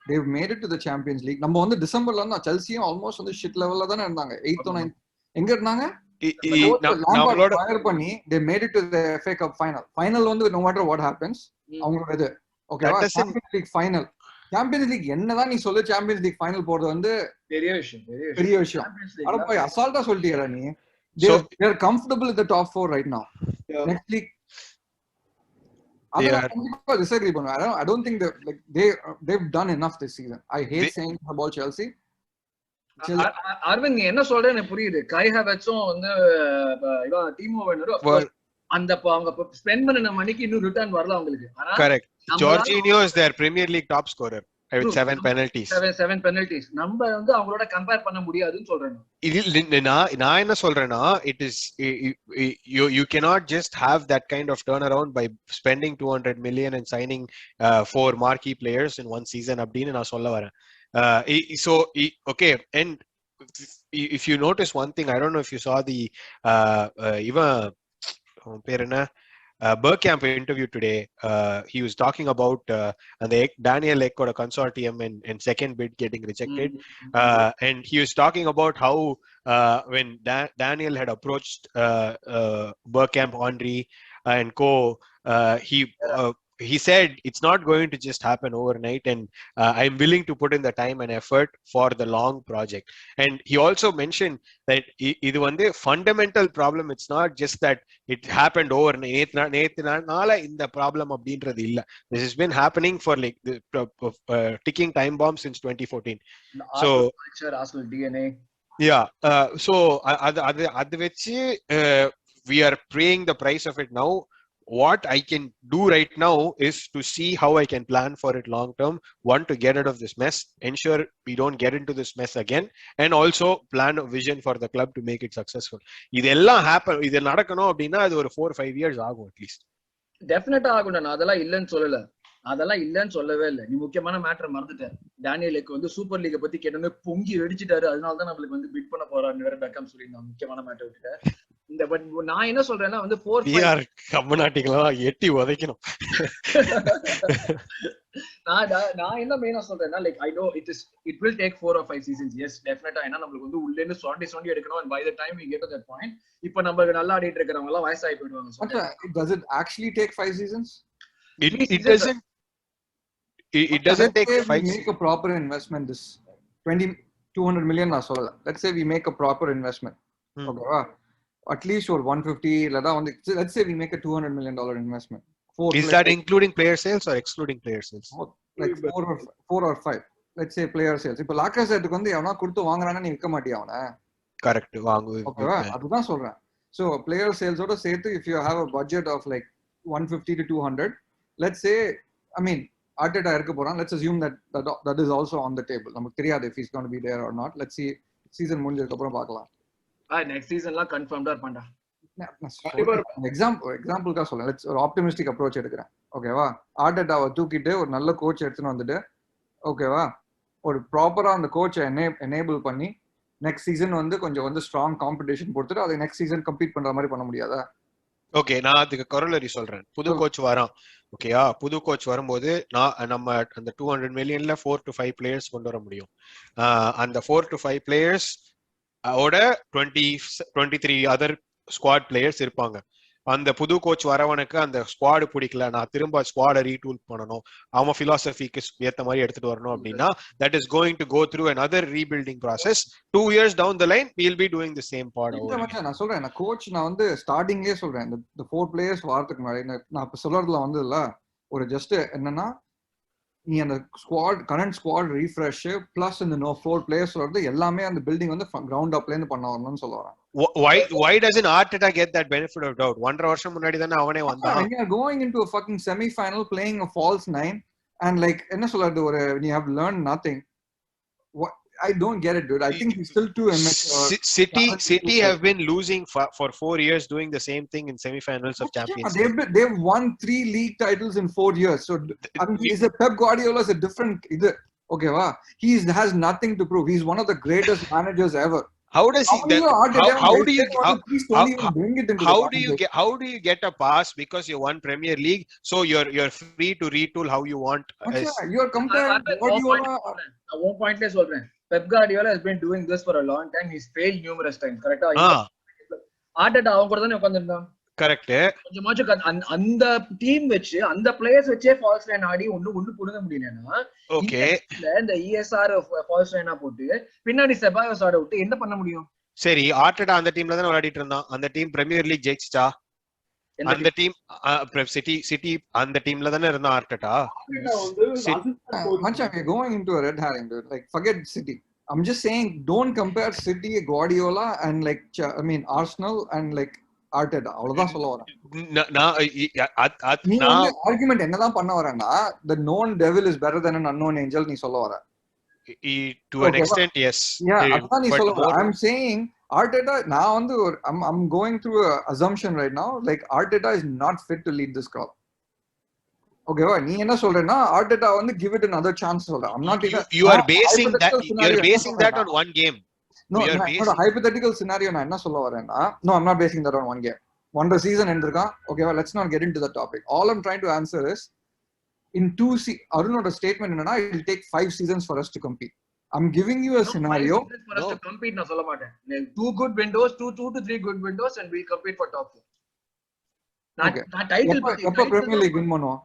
They've made it to the Champions League. நம்ம வந்து டிசம்பர்ல இருந்தா செல்சியும் almost வந்து shit லெவல்ல தான இருந்தாங்க. 8th or 9th எங்க இருந்தாங்க? நம்மளோட ஃபயர் பண்ணி they made it to the FA Cup final வந்து no matter what happens அவங்களோட இது ஓகேவா. Champions league final, champions league என்னதான் நீ சொல்லு, சாம்பியன்ஸ் லீக் ஃபைனல் போறது வந்து பெரிய விஷயம். அட போய் அசால்ட்டா சொல்லிட்டியடா நீ. They are comfortable in the top 4 right now. Next week I disagree with you. I don't think they've done enough this season. I hate saying about Chelsea. Aravind என்ன சொல்றேன்னு எனக்கு புரியுது. கை ஹாவர்ட்ஸும் வந்து இவன் டீமோ வேர்னரும் அந்த அவங்க ஸ்பெண்ட் பண்ணன மணிக்கு இன்னும் ரிட்டர்ன் வரல அவங்களுக்கு. Correct. Jorginho is their Premier League top scorer with 7 penalties. 7 penalties. நம்ம வந்து அவங்களோட கம்பேர் பண்ண முடியாதுன்னு சொல்றேன். நான் என்ன சொல்றேன்னா it is you cannot just have that kind of turnaround by spending 200 million and signing 4 marquee players in one season அப்படின்னு நான் சொல்ல வரேன். So okay, and if you notice one thing, I don't know if you saw the even பேர் என்ன Bergkamp interview today, he was talking about the Daniel Ek consortium and second bid getting rejected. And he was talking about how when Daniel had approached Bergkamp, Henry, and co, he said it's not going to just happen overnight, and I'm willing to put in the time and effort for the long project. And he also mentioned that இது வந்து fundamental problem. It's not just that it happened over நேத்துனால இந்த problem அப்படின்றது இல்ல. This has been happening for like the ticking time bomb since 2014. So Arsenal DNA. Yeah, so அது வெச்சு we are paying the price of it now. What I can do right now is to see how I can plan for it long term. One, to get out of this mess, ensure we don't get into this mess again, and also plan a vision for the club to make it successful. இதெல்லாம் happen, இது நடக்கணும் அப்படின்னா அது ஒரு 4-5 years ஆகும் at least. டெஃபினட்டா ஆகும். நான் அதெல்லாம் இல்லைன்னு சொல்லல, அதெல்லாம் இல்லைன்னு சொல்லவே இல்லை. நீ முக்கியமான மேட்டர் மறந்துட்டேன். டேனியலுக்கு வந்து சூப்பர் லீகை பத்தி கேட்டோன்னே பொங்கி வெடிச்சிட்டாரு. அதனாலதான் நம்மளுக்கு வந்து பிட் பண்ண போறான்னு வேற பெக்கம் சொல்லியிருந்தான். முக்கியமான மேட்டர் விட்டுட்டேன். இந்த பட் நான் என்ன சொல்றேன்னா வந்து எட்டி உதைக்கணும். நான் என்ன மெயினா சொல்றேன்னா like I know it will take 4 or 5 seasons. Yes, definitely. ஏன்னா நம்மளுக்கு வந்து உள்ள இருந்து சொண்டி எடுக்கணும். And by the time we get to that point, இப்போ நம்ம நல்லா ஆடிட்டு இருக்கறவங்க எல்லாம் வயசாகி போயிடுவாங்க. Does it actually take 5 seasons? It doesn't. It doesn't take 5 seasons. Make a proper investment. This 200 million na solala. Let's say we make a proper investment. Okay. At least or 150, let's say we make a $200 million investment. Is that including player sales or excluding player sales? Like 4 or 5. Let's say player sales. If Lacazette வந்து எவனா கொடுத்து வாங்குறானா நீ விக்க மாட்டியா அவனை? Correct, வாங்கு. ஓகேவா? அதுதான் சொல்றேன். So player sales ஓட சேர்த்து if you have a budget of like 150 to 200, let's say, I mean, Arteta இருக்க போறான். Let's assume that is also on the table. நமக்கு தெரியாது if he's going to be there or not. Let's see, season முடிஞ்சதுக்கு அப்புறம் பார்க்கலாம். Next சீசன்லாம் கன்ஃபார்ம்டா இருப்பான்டா. எக்ஸாம்பிளுக்கா சொல்றேன். Let's ஒரு optimistic approach எடுக்கிறேன். ஓகேவா? ஆர்டெட்டாவை தூக்கிட்டு ஒரு நல்ல கோச் எடுத்துன்னு வந்துட்டு, ஓகேவா, ஒரு ப்ராப்பரா அந்த கோச்சை எனேபிள் பண்ணி நெக்ஸ்ட் சீசன் வந்து கொஞ்சம் வந்து ஸ்ட்ராங் காம்படிஷன் கொடுத்துட்டு அதை நெக்ஸ்ட் சீசன் கம்ப்ளீட் பண்ற மாதிரி பண்ண முடியாதா? ஓகே, நான் அதுக்கு கொரலரி சொல்றேன். புது கோச் வரான். ஓகேயா, புது கோச் வரும்போது நம்ம அந்த 200 மில்லியன்ல 4 to 5 பிளேயர்ஸ் கொண்டு வர முடியும். அந்த 4 to 5 பிளேயர்ஸ் ஓட 23 அதர் ஸ்குவாட் பிளேயர்ஸ் இருப்பாங்க. அந்த புது கோச் வரவனுக்கு அந்த ஸ்குவாடு பிடிக்கல, நான் திரும்ப ஸ்குவாடை ரீடூல் பண்ணணும், அவன் பிலாசபிக்கு ஏத்த மாதிரி எடுத்துட்டு வரணும் அப்படின்னா that is going to go through another rebuilding process. 2 years down the line we'll be doing the same part. நான் சொல்றேன், நான் கோச் நான் வந்து ஸ்டார்டிங்லயே சொல்றேன், இந்த 4 பிளேயர்ஸ் வரதுக்கு முன்னாடி நான் இப்ப சொல்றதுல வந்து இல்ல ஒரு ஜஸ்ட் என்னன்னா நீ அந்த squad current squad refresh plus இந்த 4 பிளேயர்ஸ் வந்து எல்லாமே அந்த பில்டிங் வந்து கிரவுண்ட் அப்ல இருந்து பண்ண வரணும்னு சொல்ல வரேன். Why doesn't Arteta get that benefit of doubt? 1.5 வருஷம் முன்னாடி தானே அவனே வந்தான். When you are going into a fucking semi-final playing a false nine and like என்ன சொல்றது, ஒரு you have learned nothing. What I don't get it, dude. I think he's still too immature. City have been losing for 4 years doing the same thing in semi-finals of Champions League. They've won 3 league titles in 4 years. So I mean, he's a Pep Guardiola is a different either. Okay, wow. He has nothing to prove. He's one of the greatest managers ever. How does he then, how do you get a pass because you won Premier League, so you're free to retool how you want? You're comparing Guardiola. One point less சொல்றேன். Pep Guardiola has been doing this for a long time. He's failed numerous times. Correct? Arteta அவன் கூட தானே உட்கார்ந்திருந்தான். Correct. கொஞ்சமாச்சும் அந்த team வச்சு அந்த players வச்சே falls line ஆடி ஒண்ணு புடுங்க முடியலன்னா ஓகே இந்த ESR ஃபால்ஸ் லைனா போட்டு பின்னாடி செபாயோஸ் ஆட விட்டு என்ன பண்ண முடியும்? சரி, ஆர்டெட்டா அந்த டீம்ல தான் விளையாடிட்டு இருந்தான். அந்த டீம் பிரீமியர் லீக் ஜெயிச்சிட்டா? அந்த டீம் சிட்டி அந்த டீம்ல தானே இருந்தான் Arteta. Mancha, we're going into a red herring, dude. Like forget City. I'm just saying don't compare City, Guardiola and like I mean Arsenal and like Arteta. அவ்வளவுதான் சொல்ல வரேன். நீ வந்து ஆர்குமெண்ட் என்னதான் பண்ண வரேன்னா the known devil is better than an unknown angel நீ சொல்ல வர. To an extent, yes. Yeah, அதான் நீ சொல்ல வர. I'm saying Arteta, நான் வந்து I'm going through a assumption right now, like Arteta is not fit to lead this club. Okay, நீ என்ன சொல்றேன்னா Arteta வந்து give it another chance சொல்ற. I'm not even you are basing that on one game. No, not a hypothetical scenario. நான் என்ன சொல்ல வரேன்னா, no, I'm not basing that on one game. ஒன்றரை சீசன் இருந்திருக்கான். ஓகேவா, let's not get into the topic. All I'm trying to answer is in 2 அருணோட statement என்னன்னா it will take 5 seasons for us to compete. I'm giving you a scenario for us to compete. நான் சொல்ல மாட்டேன். 2 good windows, 2 to 3 good windows and we compete for top 4. நான் title பத்தி எப்ப premier league win பண்ணுவோம்?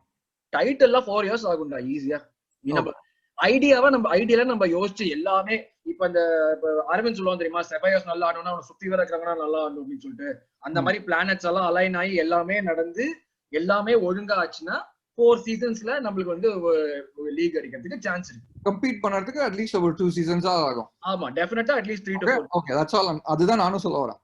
டைட்டில்லாம் 4 years ஆகும்டா ஈஸியா. நம்ம ஐடியாவா நம்ம யோசிச்சு எல்லாமே இப்ப இந்த அரவிந்த் சொல்லுவாங்க தெரியுமா, செபயோஸ் நல்லா ஆடணும்னா அவனை சுத்தி வர இருக்கிறவங்க நல்லா ஆடணும் அப்படின்னு சொல்லிட்டு, அந்த மாதிரி பிளானட்ஸ் எல்லாம் அலைன் ஆகி எல்லாமே நடந்து எல்லாமே ஒழுங்கா ஆச்சுன்னா 4 சீசன்ஸ்ல நம்மளுக்கு வந்து லீக் அடிக்கிறதுக்கு சான்ஸ் இருக்கு. கம்பீட் பண்றதுக்கு அட்லீஸ்ட் ஒரு 2 seasons ஆகும். ஆமா, டெஃபினட்டா at least 3 to 4. Okay, that's all. அதுதான் நானும் சொல்ல வரேன்.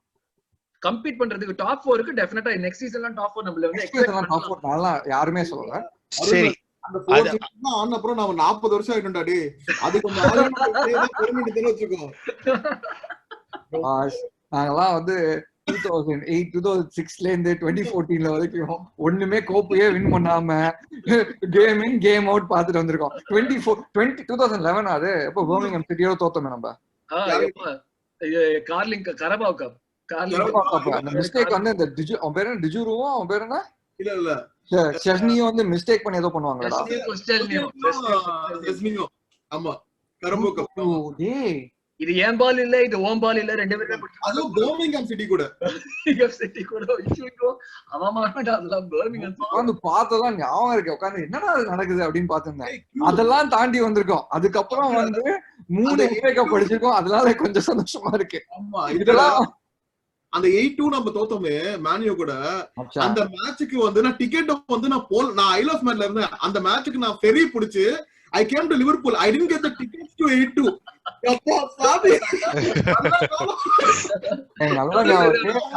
கம்பீட் பண்றதுக்கு டாப் 4க்கு டெஃபினட்டா நெக்ஸ்ட் சீசன்ல டாப் 4 நம்மள வந்து எக்ஸ்பெக்ட் பண்ணலாம். டாப் 4 நல்லா யாருமே சொல்லல. சரி, அந்த 4 சீசன் ஆன அப்புறம் நாம 40 வருஷம் ஆயிட்டோம்டா டேய். அதுக்கு மேல பெர்மனன்ட் தென வச்சுக்கோ. நாங்கலாம் வந்து 2008 2006ல இருந்து 2014ல வரைக்கும் ஒண்ணுமே கோப்பையே வின் பண்ணாம கேம் இன் கேம் அவுட் பாத்துட்டு வந்திருக்கோம். 2011 அது எப்ப பர்மிங்ஹாம் சிட்டியோட தோத்தோமே நம்ம. கார்லிங் கரபாவ் கப். அந்த மிஸ்டேக் வந்து இந்த அவன் பேர் என்ன, டிஜுருவும் அவன் பேர் என்ன, இல்ல செஸ்னியும் வந்து மிஸ்டேக் பண்ணி ஏதோ பண்ணுவாங்கடா. ஆமா, கரபாவ் கப். டேய், இது ஏன் பால் இல்ல, இது ஓம் பால் இல்ல, ரெண்டு பேரும் அது பர்மிங்ஹாம் சிட்டி கூட அதெல்லாம் பர்மிங்ஹாம் உட்கார்ந்து பார்த்ததான் ஞாபகம் இருக்கு. உட்கார்ந்து என்னடா அது நடக்குது அப்படின்னு பார்த்திருந்தேன். அதெல்லாம் தாண்டி வந்திருக்கோம். அதுக்கப்புறம் வந்து 3 FA கப் படிச்சிருக்கோம். அதனால கொஞ்சம் சந்தோஷமா இருக்கு. ஆமா, இதெல்லாம் அந்த 8-2 நம்ம தோத்தோமே மேனியோ கூட, அந்த மேட்சுக்கு வந்து நான் டிக்கெட் வந்து நான் ஐல் ஆஃப் மேன்ல இருந்தேன். அந்த மேட்சுக்கு நான் ஃபெரி புடிச்சு I came to Liverpool. I didn't get the tickets to 8-2. அப்பா சாமி.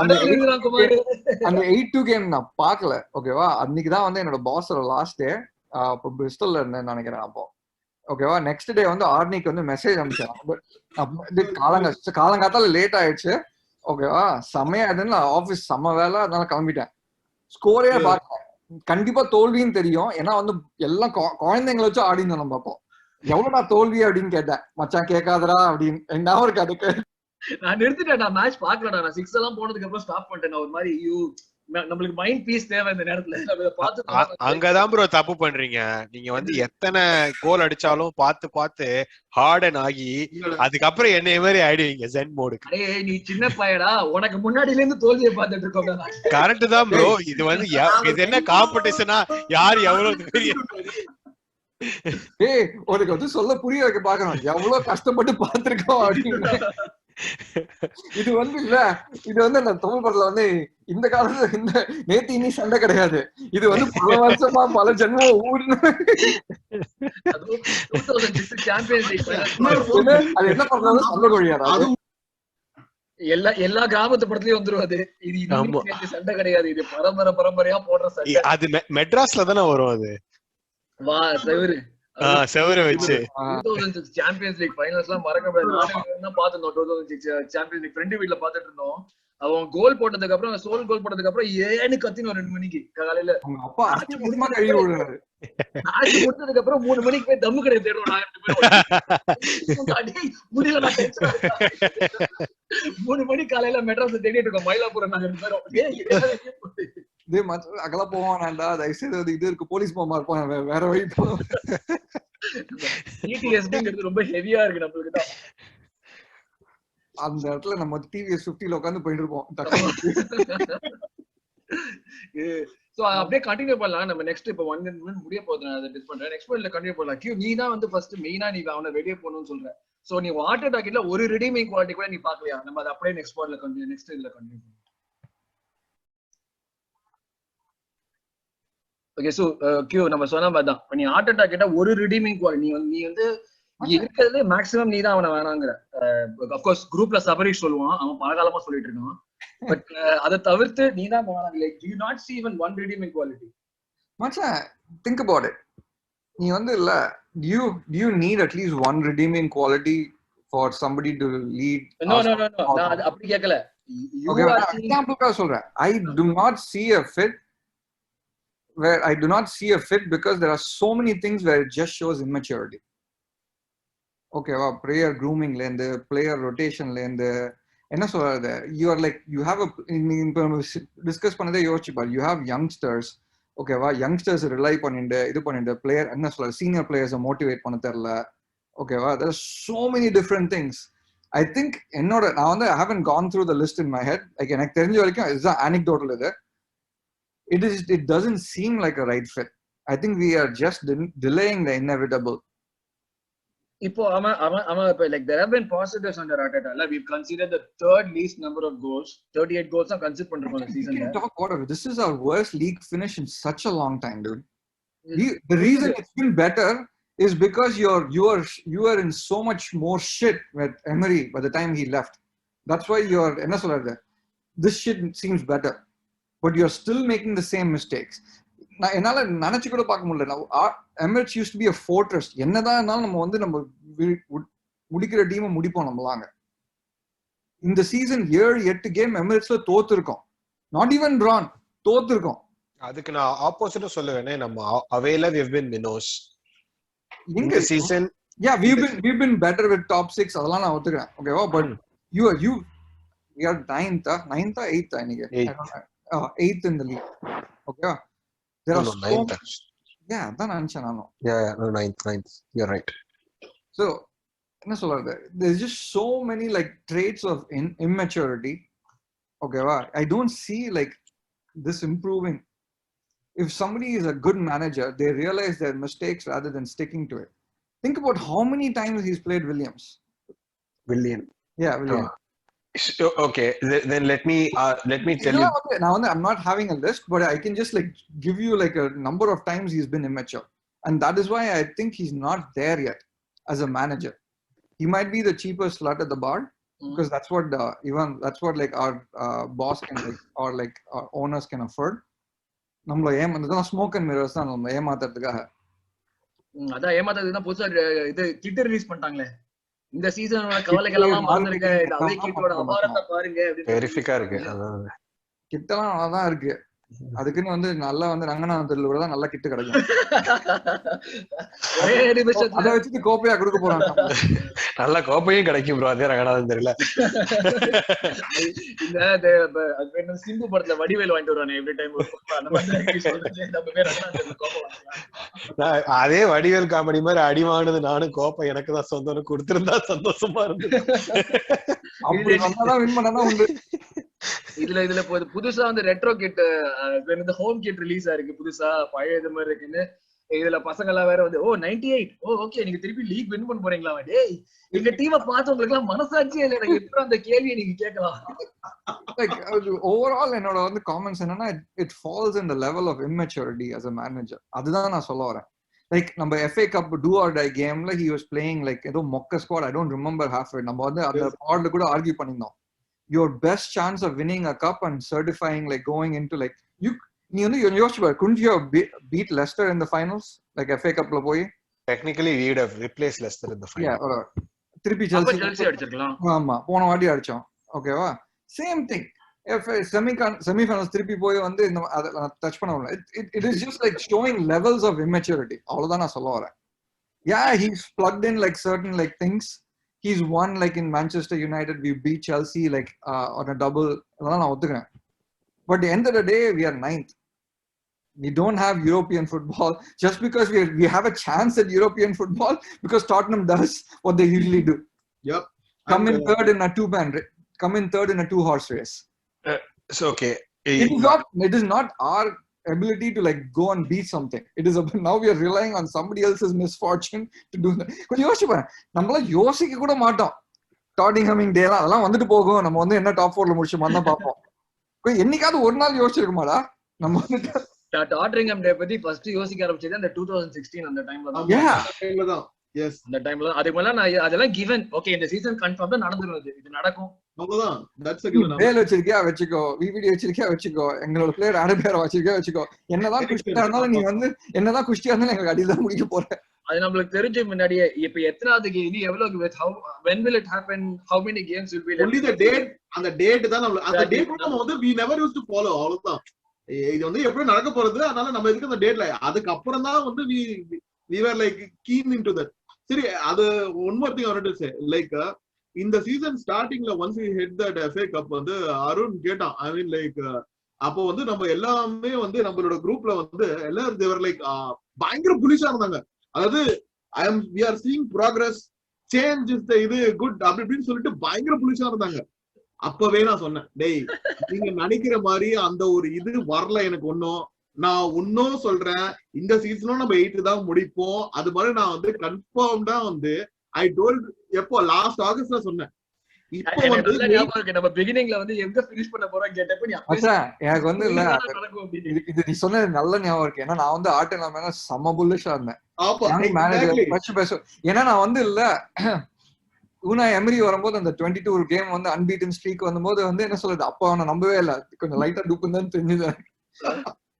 அந்த 8-2 கேம் நான் பார்க்கல. ஓகேவா, அன்னைக்கு தான் வந்து என்னோட பாஸோட லாஸ்ட் டே. அப்போ பிரிஸ்டல்ல இருந்தேன்னு நினைக்கிறேன். அப்போ ஓகேவா, நெக்ஸ்ட் டே வந்து ஆர்னிக்கு வந்து மெசேஜ் அனுப்பிச்சேன். காலங்காத்தால லேட் ஆயிடுச்சு. ஓகேவா, செம்மையா இருந்தேன்னு ஆபீஸ் செம்ம வேலை, அதனால கிளம்பிட்டேன். ஸ்கோரே பார்க்கல. கண்டிப்பா தோல்வின்னு தெரியும். ஏன்னா வந்து எல்லாம் குழந்தைங்களை வச்சு ஆடி இருந்தோம் நம்ம. அப்போ எவ்வளவுடா தோல்வி அப்படின்னு கேட்டேன். மச்சான் கேட்காதரா அப்படின்னு. என்ன இருக்கு அதுக்கு நான் நிறுத்திட்டேன். நான் மேட்ச் பாக்கலடா. நான் 6 எல்லாம் போனதுக்கு அப்புறம் ஸ்டாப் பண்ணிட்டேன். நான் ஒரு மாதிரி நம்மளுக்கு மைண்ட் பீஸ் தேவை இந்த நேரத்துல. அங்கதான் ப்ரோ தப்பு பண்றீங்க. நீங்க வந்து எத்தனை கோல் அடிச்சாலும் பார்த்து ஹார்டன் ஆகி அதுக்கப்புறம் என்ன மாதிரி ஆயிடுவீங்க ஜென் மோடுக்கு. நீ சின்ன பையடா, உனக்கு முன்னாடில இருந்து தோல்வியை பார்த்துட்டு இருக்கோம். கரெக்ட் தான் ப்ரோ. இது வந்து இது என்ன காம்படிஷனா, யாரு எவ்வளவு பெரிய. ஏய், உனக்கு வந்து சொல்ல புரிய வைக்க பாக்கணும். எவ்வளவு கஷ்டப்பட்டு பார்த்திருக்கோம் அப்படின்னு. இது வந்து இல்ல, இது வந்து அந்த தமிழ் படத்துல வந்து இந்த காலத்துல இந்த நேத்து இனி சண்டை கிடையாது. இது வந்து பல வருஷமா பல ஜென்மம் ஊர்னு. அது என்ன பண்றது, சண்டை கோழியாரா? எல்லா கிராமத்து படத்துலயும் வந்துருவாது. இது சண்டை கிடையாது, இது பரம்பரையா போடுற சண்டை. அது மெட்ராஸ்ல தானே வரும். அது வா செவரு வச்சு 2006 சாம்பியன்ஸ் லீக் ஃபைனல்ஸ்லாம் மறக்க முடியாது. நான் பாத்துட்டோம். 2006 சாம்பியன்ஸ் லீக் ஃப்ரெண்ட் வீட்ல பாத்துட்டு இருந்தோம். அவன் கோல் போட்டதுக்கு அப்புறம், சோல் கோல் போட்டதுக்கு அப்புறம் ஏன்னு கத்தினோம் 2 மணிக்கு காலையில. அவங்க அப்பா அடிச்சுமா கழுவி விடுறாரு. ஆட்சி முடிச்சதுக்கு அப்புறம் 3 மணிக்கு போய் தம்மு கடையை தேடுவோம். முடியல, நான் 3 மணி காலையில மெட்ராஸ்ல தேடிட்டு இருக்கோம். மயிலாப்பூர் நாங்க 2 பேரும் அகல போவான்டா. தயவுசெய்து இது இருக்கு, போலீஸ் போமா இருப்பான், வேற வழி போ. ரொம்ப ஹெவியா இருக்கு நம்மளுக்கு தான். அந்த இடத்துல நம்ம டிவிஎஸ் 50ல உட்கார்ந்து போயிட்டு இருப்போம். சோ அப்படியே கண்டினியூ பண்ணலாம். நம்ம நெக்ஸ்ட் இப்ப 1 minute முடிய போகுது. நான் அதை டிஸ் பண்றேன். நெக்ஸ்ட் பாயிண்ட்ல கண்டினியூ பண்ணலாம். கியூ, நீ தான் வந்து ஃபர்ஸ்ட் மெயினா நீ அவனை வெளியே போகணும்னு சொல்ற. சோ நீ வாட்டர் டாக்கெட்ல ஒரு ரிடீமிங் குவாலிட்டி கூட நீ பாக்கலையா? நம்ம அதை அப்படியே நெக்ஸ்ட் பாயிண்ட்ல கண்டினியூ, நெக்ஸ்ட் இதுல கண்டினியூ பண்ணலாம். ஓகே, சோ கியூ நம்ம சொன்ன மாதிரி தான். நீ ஹார்ட் அட்டாக் கேட்டா ஒரு ரிடீமிங் குவாலிட்டி நீ வந்து இருக்கிறது மேக்ஸிமம் நீ தான் அவனை வேணாங்கிற. அப்கோர்ஸ் குரூப்ல சபரிஷ் சொல்லுவான், அவன் பல காலமா சொல்லிட்டு இருக்கான். பட் அதை தவிர்த்து நீ தான் வேணாங்க. Like to you not see even one redeeming quality? மச்சான், think about it. நீ வந்து இல்ல, do you need at least one redeeming quality for somebody to lead? No, நான் அப்படி கேட்கல. Okay, எக்ஸாம்பிளுக்காக சொல்றேன். I do not see a fit because there are so many things where it just shows immaturity. ஓகேவா, player க்ரூமிங்ல இருந்து, player ரொட்டேஷன்ல இருந்து, என்ன சொல்றது, you are like you have a discuss பண்ணதே யோசிச்சு பாரு, you have youngsters, ஓகேவா, யங்ஸ்டர்ஸ் ரிலை பண்ணிட்டு இது பண்ணிட்டு பிளேயர் என்ன சொல்ற சீனியர் பிளேயர்ஸை மோட்டிவேட் பண்ண தெரியல, ஓகேவா. there are so many different things. I think என்னோட நான் வந்து I haven't gone through the list in my head, like எனக்கு தெரிஞ்ச வரைக்கும் இதுதான் anecdotal. It doesn't seem like a right fit. I think we are just delaying the inevitable. இப்போ இப்ப like there have been positives under Arteta. Like we've considered the third least number of goals, 38 goals தான் consider பண்றோம் இந்த சீசன்ல. Talk about this is our worst league finish in such a long time, dude. The reason it's been better is because you are in so much more shit with Emery by the time he left. That's why you're என்ன சொல்றது, this shit seems better, but you're still making the same mistakes. நான் என்னால நினைச்சு கூட பார்க்க முடியல. Emirates use to be a fortress. என்னதான் இருந்தாலும் நம்ம வந்து நம்ம முடிக்கிற டீமை முடிப்போம் நம்மளாங்க. இந்த சீசன் 7-8 கேம் எமிரேட்ஸ்ல தோத்துருக்கோம், நாட் ஈவன் drawn, தோத்துருக்கோம். அதுக்கு நான் ஆப்போசிட்டா சொல்லுவேனே, நம்ம அவேல we have been minnows இந்த season. Yeah, we've been better with top 6, அதெல்லாம் நான் ஒத்துக்கிறேன், ஓகேவா. But you we are 9th or 8th இன்னைக்கு, 8th in the league, okay. There are so much. Yeah, that's answer nano. Yeah, no, 9th. You're right. So, enna solradhu, there's just so many like traits of immaturity. Okay, wow. I don't see like this improving. If somebody is a good manager, they realize their mistakes rather than sticking to it. Think about how many times he's played William. Yeah, William. Okay, then let me tell you. Okay. Now I'm not having a list, but I can just like give you like a number of times he's been immature, and that is why I think he's not there yet as a manager. He might be the cheapest slut at the bar, because that's what that's what like our boss can like, or like our owners can afford. நம்மள ஏமாத்ததான் smoke and mirrors தான் நம்ம ஏமாத்துறதுக்காக. அதான் ஏமாத்துறதுக்கு புதுசா இது kit release பண்ணிட்டாங்களே இந்த சீசனோட கவலைகள் எல்லாம் மறந்துருங்க, இந்த அவை கிட்டோட அபாரத்தை பாருங்க அப்படின்னு வெரிஃபிகா இருக்கு. கிட்டலாம் நல்லாதான் இருக்கு, அதுக்குன்னு வந்து நல்லா வந்து ரங்கநாதத்துல கூட தான் நல்லா கிட்டு கிடைக்கும். அதை வச்சுட்டு கோப்பையா கொடுக்க போறாங்க, நல்ல கோப்பையும் கிடைக்கும் ப்ரோ. அதே ரங்கநாதன் தெரியல. இந்த சிம்பு படத்துல வடிவேல் வாங்கிட்டு வருவானே எவ்ரி டைம் அதே வடிவேல் காமெடி மாதிரி அடி வாங்கினது நானும் கோப்பை எனக்கு தான் சொந்தம் கொடுத்திருந்தா சந்தோஷமா இருந்தது. அப்படி வந்தாதான் வின் பண்ணதான் உண்டு. இதுல புதுசா வந்து ரெட்ரோ கிட் இந்த ஹோம் கிட் ரிலீஸ் ஆயிருக்கு புதுசா, பழைய இது மாதிரி இருக்குன்னு. இதுல பசங்க எல்லாம் வேற வந்து 98 ஓகே நீங்க திருப்பி லீக் வின் பண்ண போறீங்களா, டேய் எங்க டீமை பார்த்து உங்களுக்கு எல்லாம் மனசாட்சியே இல்ல, எப்படி அந்த கேள்வியை நீங்க கேட்கலாம். Like overall என்னோட வந்து காமெண்ட்ஸ் என்னன்னா, it falls in the level of immaturity as a manager. அதுதான் நான் சொல்ல வரேன். Like நம்ம FA Cup do or die gameல he was playing like ஏதோ மொக்க squad, I don't remember half it. நம்ம வந்து அந்த பாட்ல கூட ஆர்கியூ பண்ணிருந்தோம். Your best chance of winning a cup and certifying like going into like you couldn't you have beat Leicester in the finals like FA Cup la poi? Technically we would have replaced Leicester in the final. Yeah, திருப்பி Chelsea அடிச்சிருக்கலாம். ஆமா, போன வாட்டி அடிச்சோம், ஓகேவா. Same thing semi-finals திருப்பி போய் வந்து இந்த touch பண்ண முடியல. It is just like showing levels of immaturity. அவ்வளவுதான் நான் சொல்ல வரேன். Yeah, he's plugged in like certain like things. He's won like in Manchester United, we beat Chelsea like on a double. அதெல்லாம் நான் ஒத்துக்கிறேன். But at the end of the day, we are 9th. We don't have European football just because we have a chance at European football because Tottenham does what they usually do. Yep. Come in third in a two-man in a two-horse race. So okay. It is not our ability to like go and beat something. It is now we are relying on somebody else's misfortune to do that. கொஞ்சம் யோசிச்சு பாருங்க, நம்மள யோசிக்க கூட மாட்டோம். டாட்டிங்ஹாமிங் டே அதெல்லாம் வந்துட்டு போகும், நம்ம வந்து என்ன டாப் 4ல முடிச்சோமா தான் பாப்போம். என்னைக்காவது ஒரு நாள் யோசிச்சிருக்குமாடா நம்ம வந்து டாட்டிங்ஹாம் டே பத்தி ஃபர்ஸ்ட் யோசிக்க ஆரம்பிச்சது அந்த 2016 அந்த டைம்ல தான். Yes, அந்த டைம்ல அதே மாதிரி நான் அதெல்லாம் given. ஓகே இந்த சீசன் கன்ஃபார்ம் தான் நடந்துருது, இது நடக்கும். அவ்வளவுதான். That's a given. பேல் வச்சிருக்கியா வச்சுக்கோ, விவிடி வச்சிருக்கியா வச்சுக்கோ, எங்களோட பிளேயர் ஆடபேர் வச்சிருக்கியா வச்சுக்கோ. என்னதான் குஷ்டியா இருந்தாலும் நீ வந்து என்னதான் குஷ்டியா இருந்தாலும் எங்களுக்கு அடியில தான் முடிக்க போற. அது நம்மளுக்கு தெரிஞ்ச முன்னாடியே இப்ப எத்தனாவது இனி எவ்வளவு when will it happen, how many games will be left? Only the date, அந்த டேட் தான் நம்ம அந்த டேட் நம்ம வந்து we never used to follow. அவ்வளவுதான். இது வந்து எப்படி நடக்க போறது, அதனால நம்ம இதுக்கு அந்த டேட்ல அதுக்கு அப்புறம் தான் வந்து we were like keen into that. சரி, அது one more thing I wanted to say, like இந்த சீசன் ஸ்டார்டிங்ல once we hit that FA cup வந்து அருண் கேட்டான். ஐ மீன் லைக் அப்போ வந்து நம்ம எல்லாமே வந்து நம்மளோட குரூப்ல வந்து எல்லாரும் தேவர் லைக் பயங்கர புலிஷா இருந்தாங்க. அதாவது we are seeing progress, change is the இது குட் அப்படி இப்படின்னு சொல்லிட்டு பயங்கர புலிஷா இருந்தாங்க. அப்பவே நான் சொன்னேன், டேய் நீங்க நினைக்கிற மாதிரி அந்த ஒரு இது வரல எனக்கு ஒன்னும். நான் இன்னும் சொல்றேன், இந்த சீசனும் நம்ம 8 தான் முடிப்போம். அது மாதிரி நான் வந்து கன்ஃபார்ம்டா வந்து ஐ டோல்ட் எப்போ லாஸ்ட் ஆகஸ்ட்ல சொன்னேன். இப்போ வந்து நம்ம பிகினிங்ல வந்து எங்க ஃபினிஷ் பண்ண போறோம் கேட்டப்ப நீ எனக்கு வந்து இல்ல இது நீ சொன்னது நல்ல ஞாபகம் இருக்கு. ஏன்னா நான் வந்து ஆட்டோ மேல செம புல்லிஷா இருந்தேன். ஏன்னா நான் வந்து இல்ல ஊனா எமரி வரும்போது அந்த 22 கேம் வந்து அன்பீட்டன் ஸ்ட்ரீக் வந்தபோது வந்து என்ன சொல்றது, அப்ப அவனை நம்பவே இல்ல, கொஞ்சம் லைட்டா டூப் தான் தெரிஞ்சது.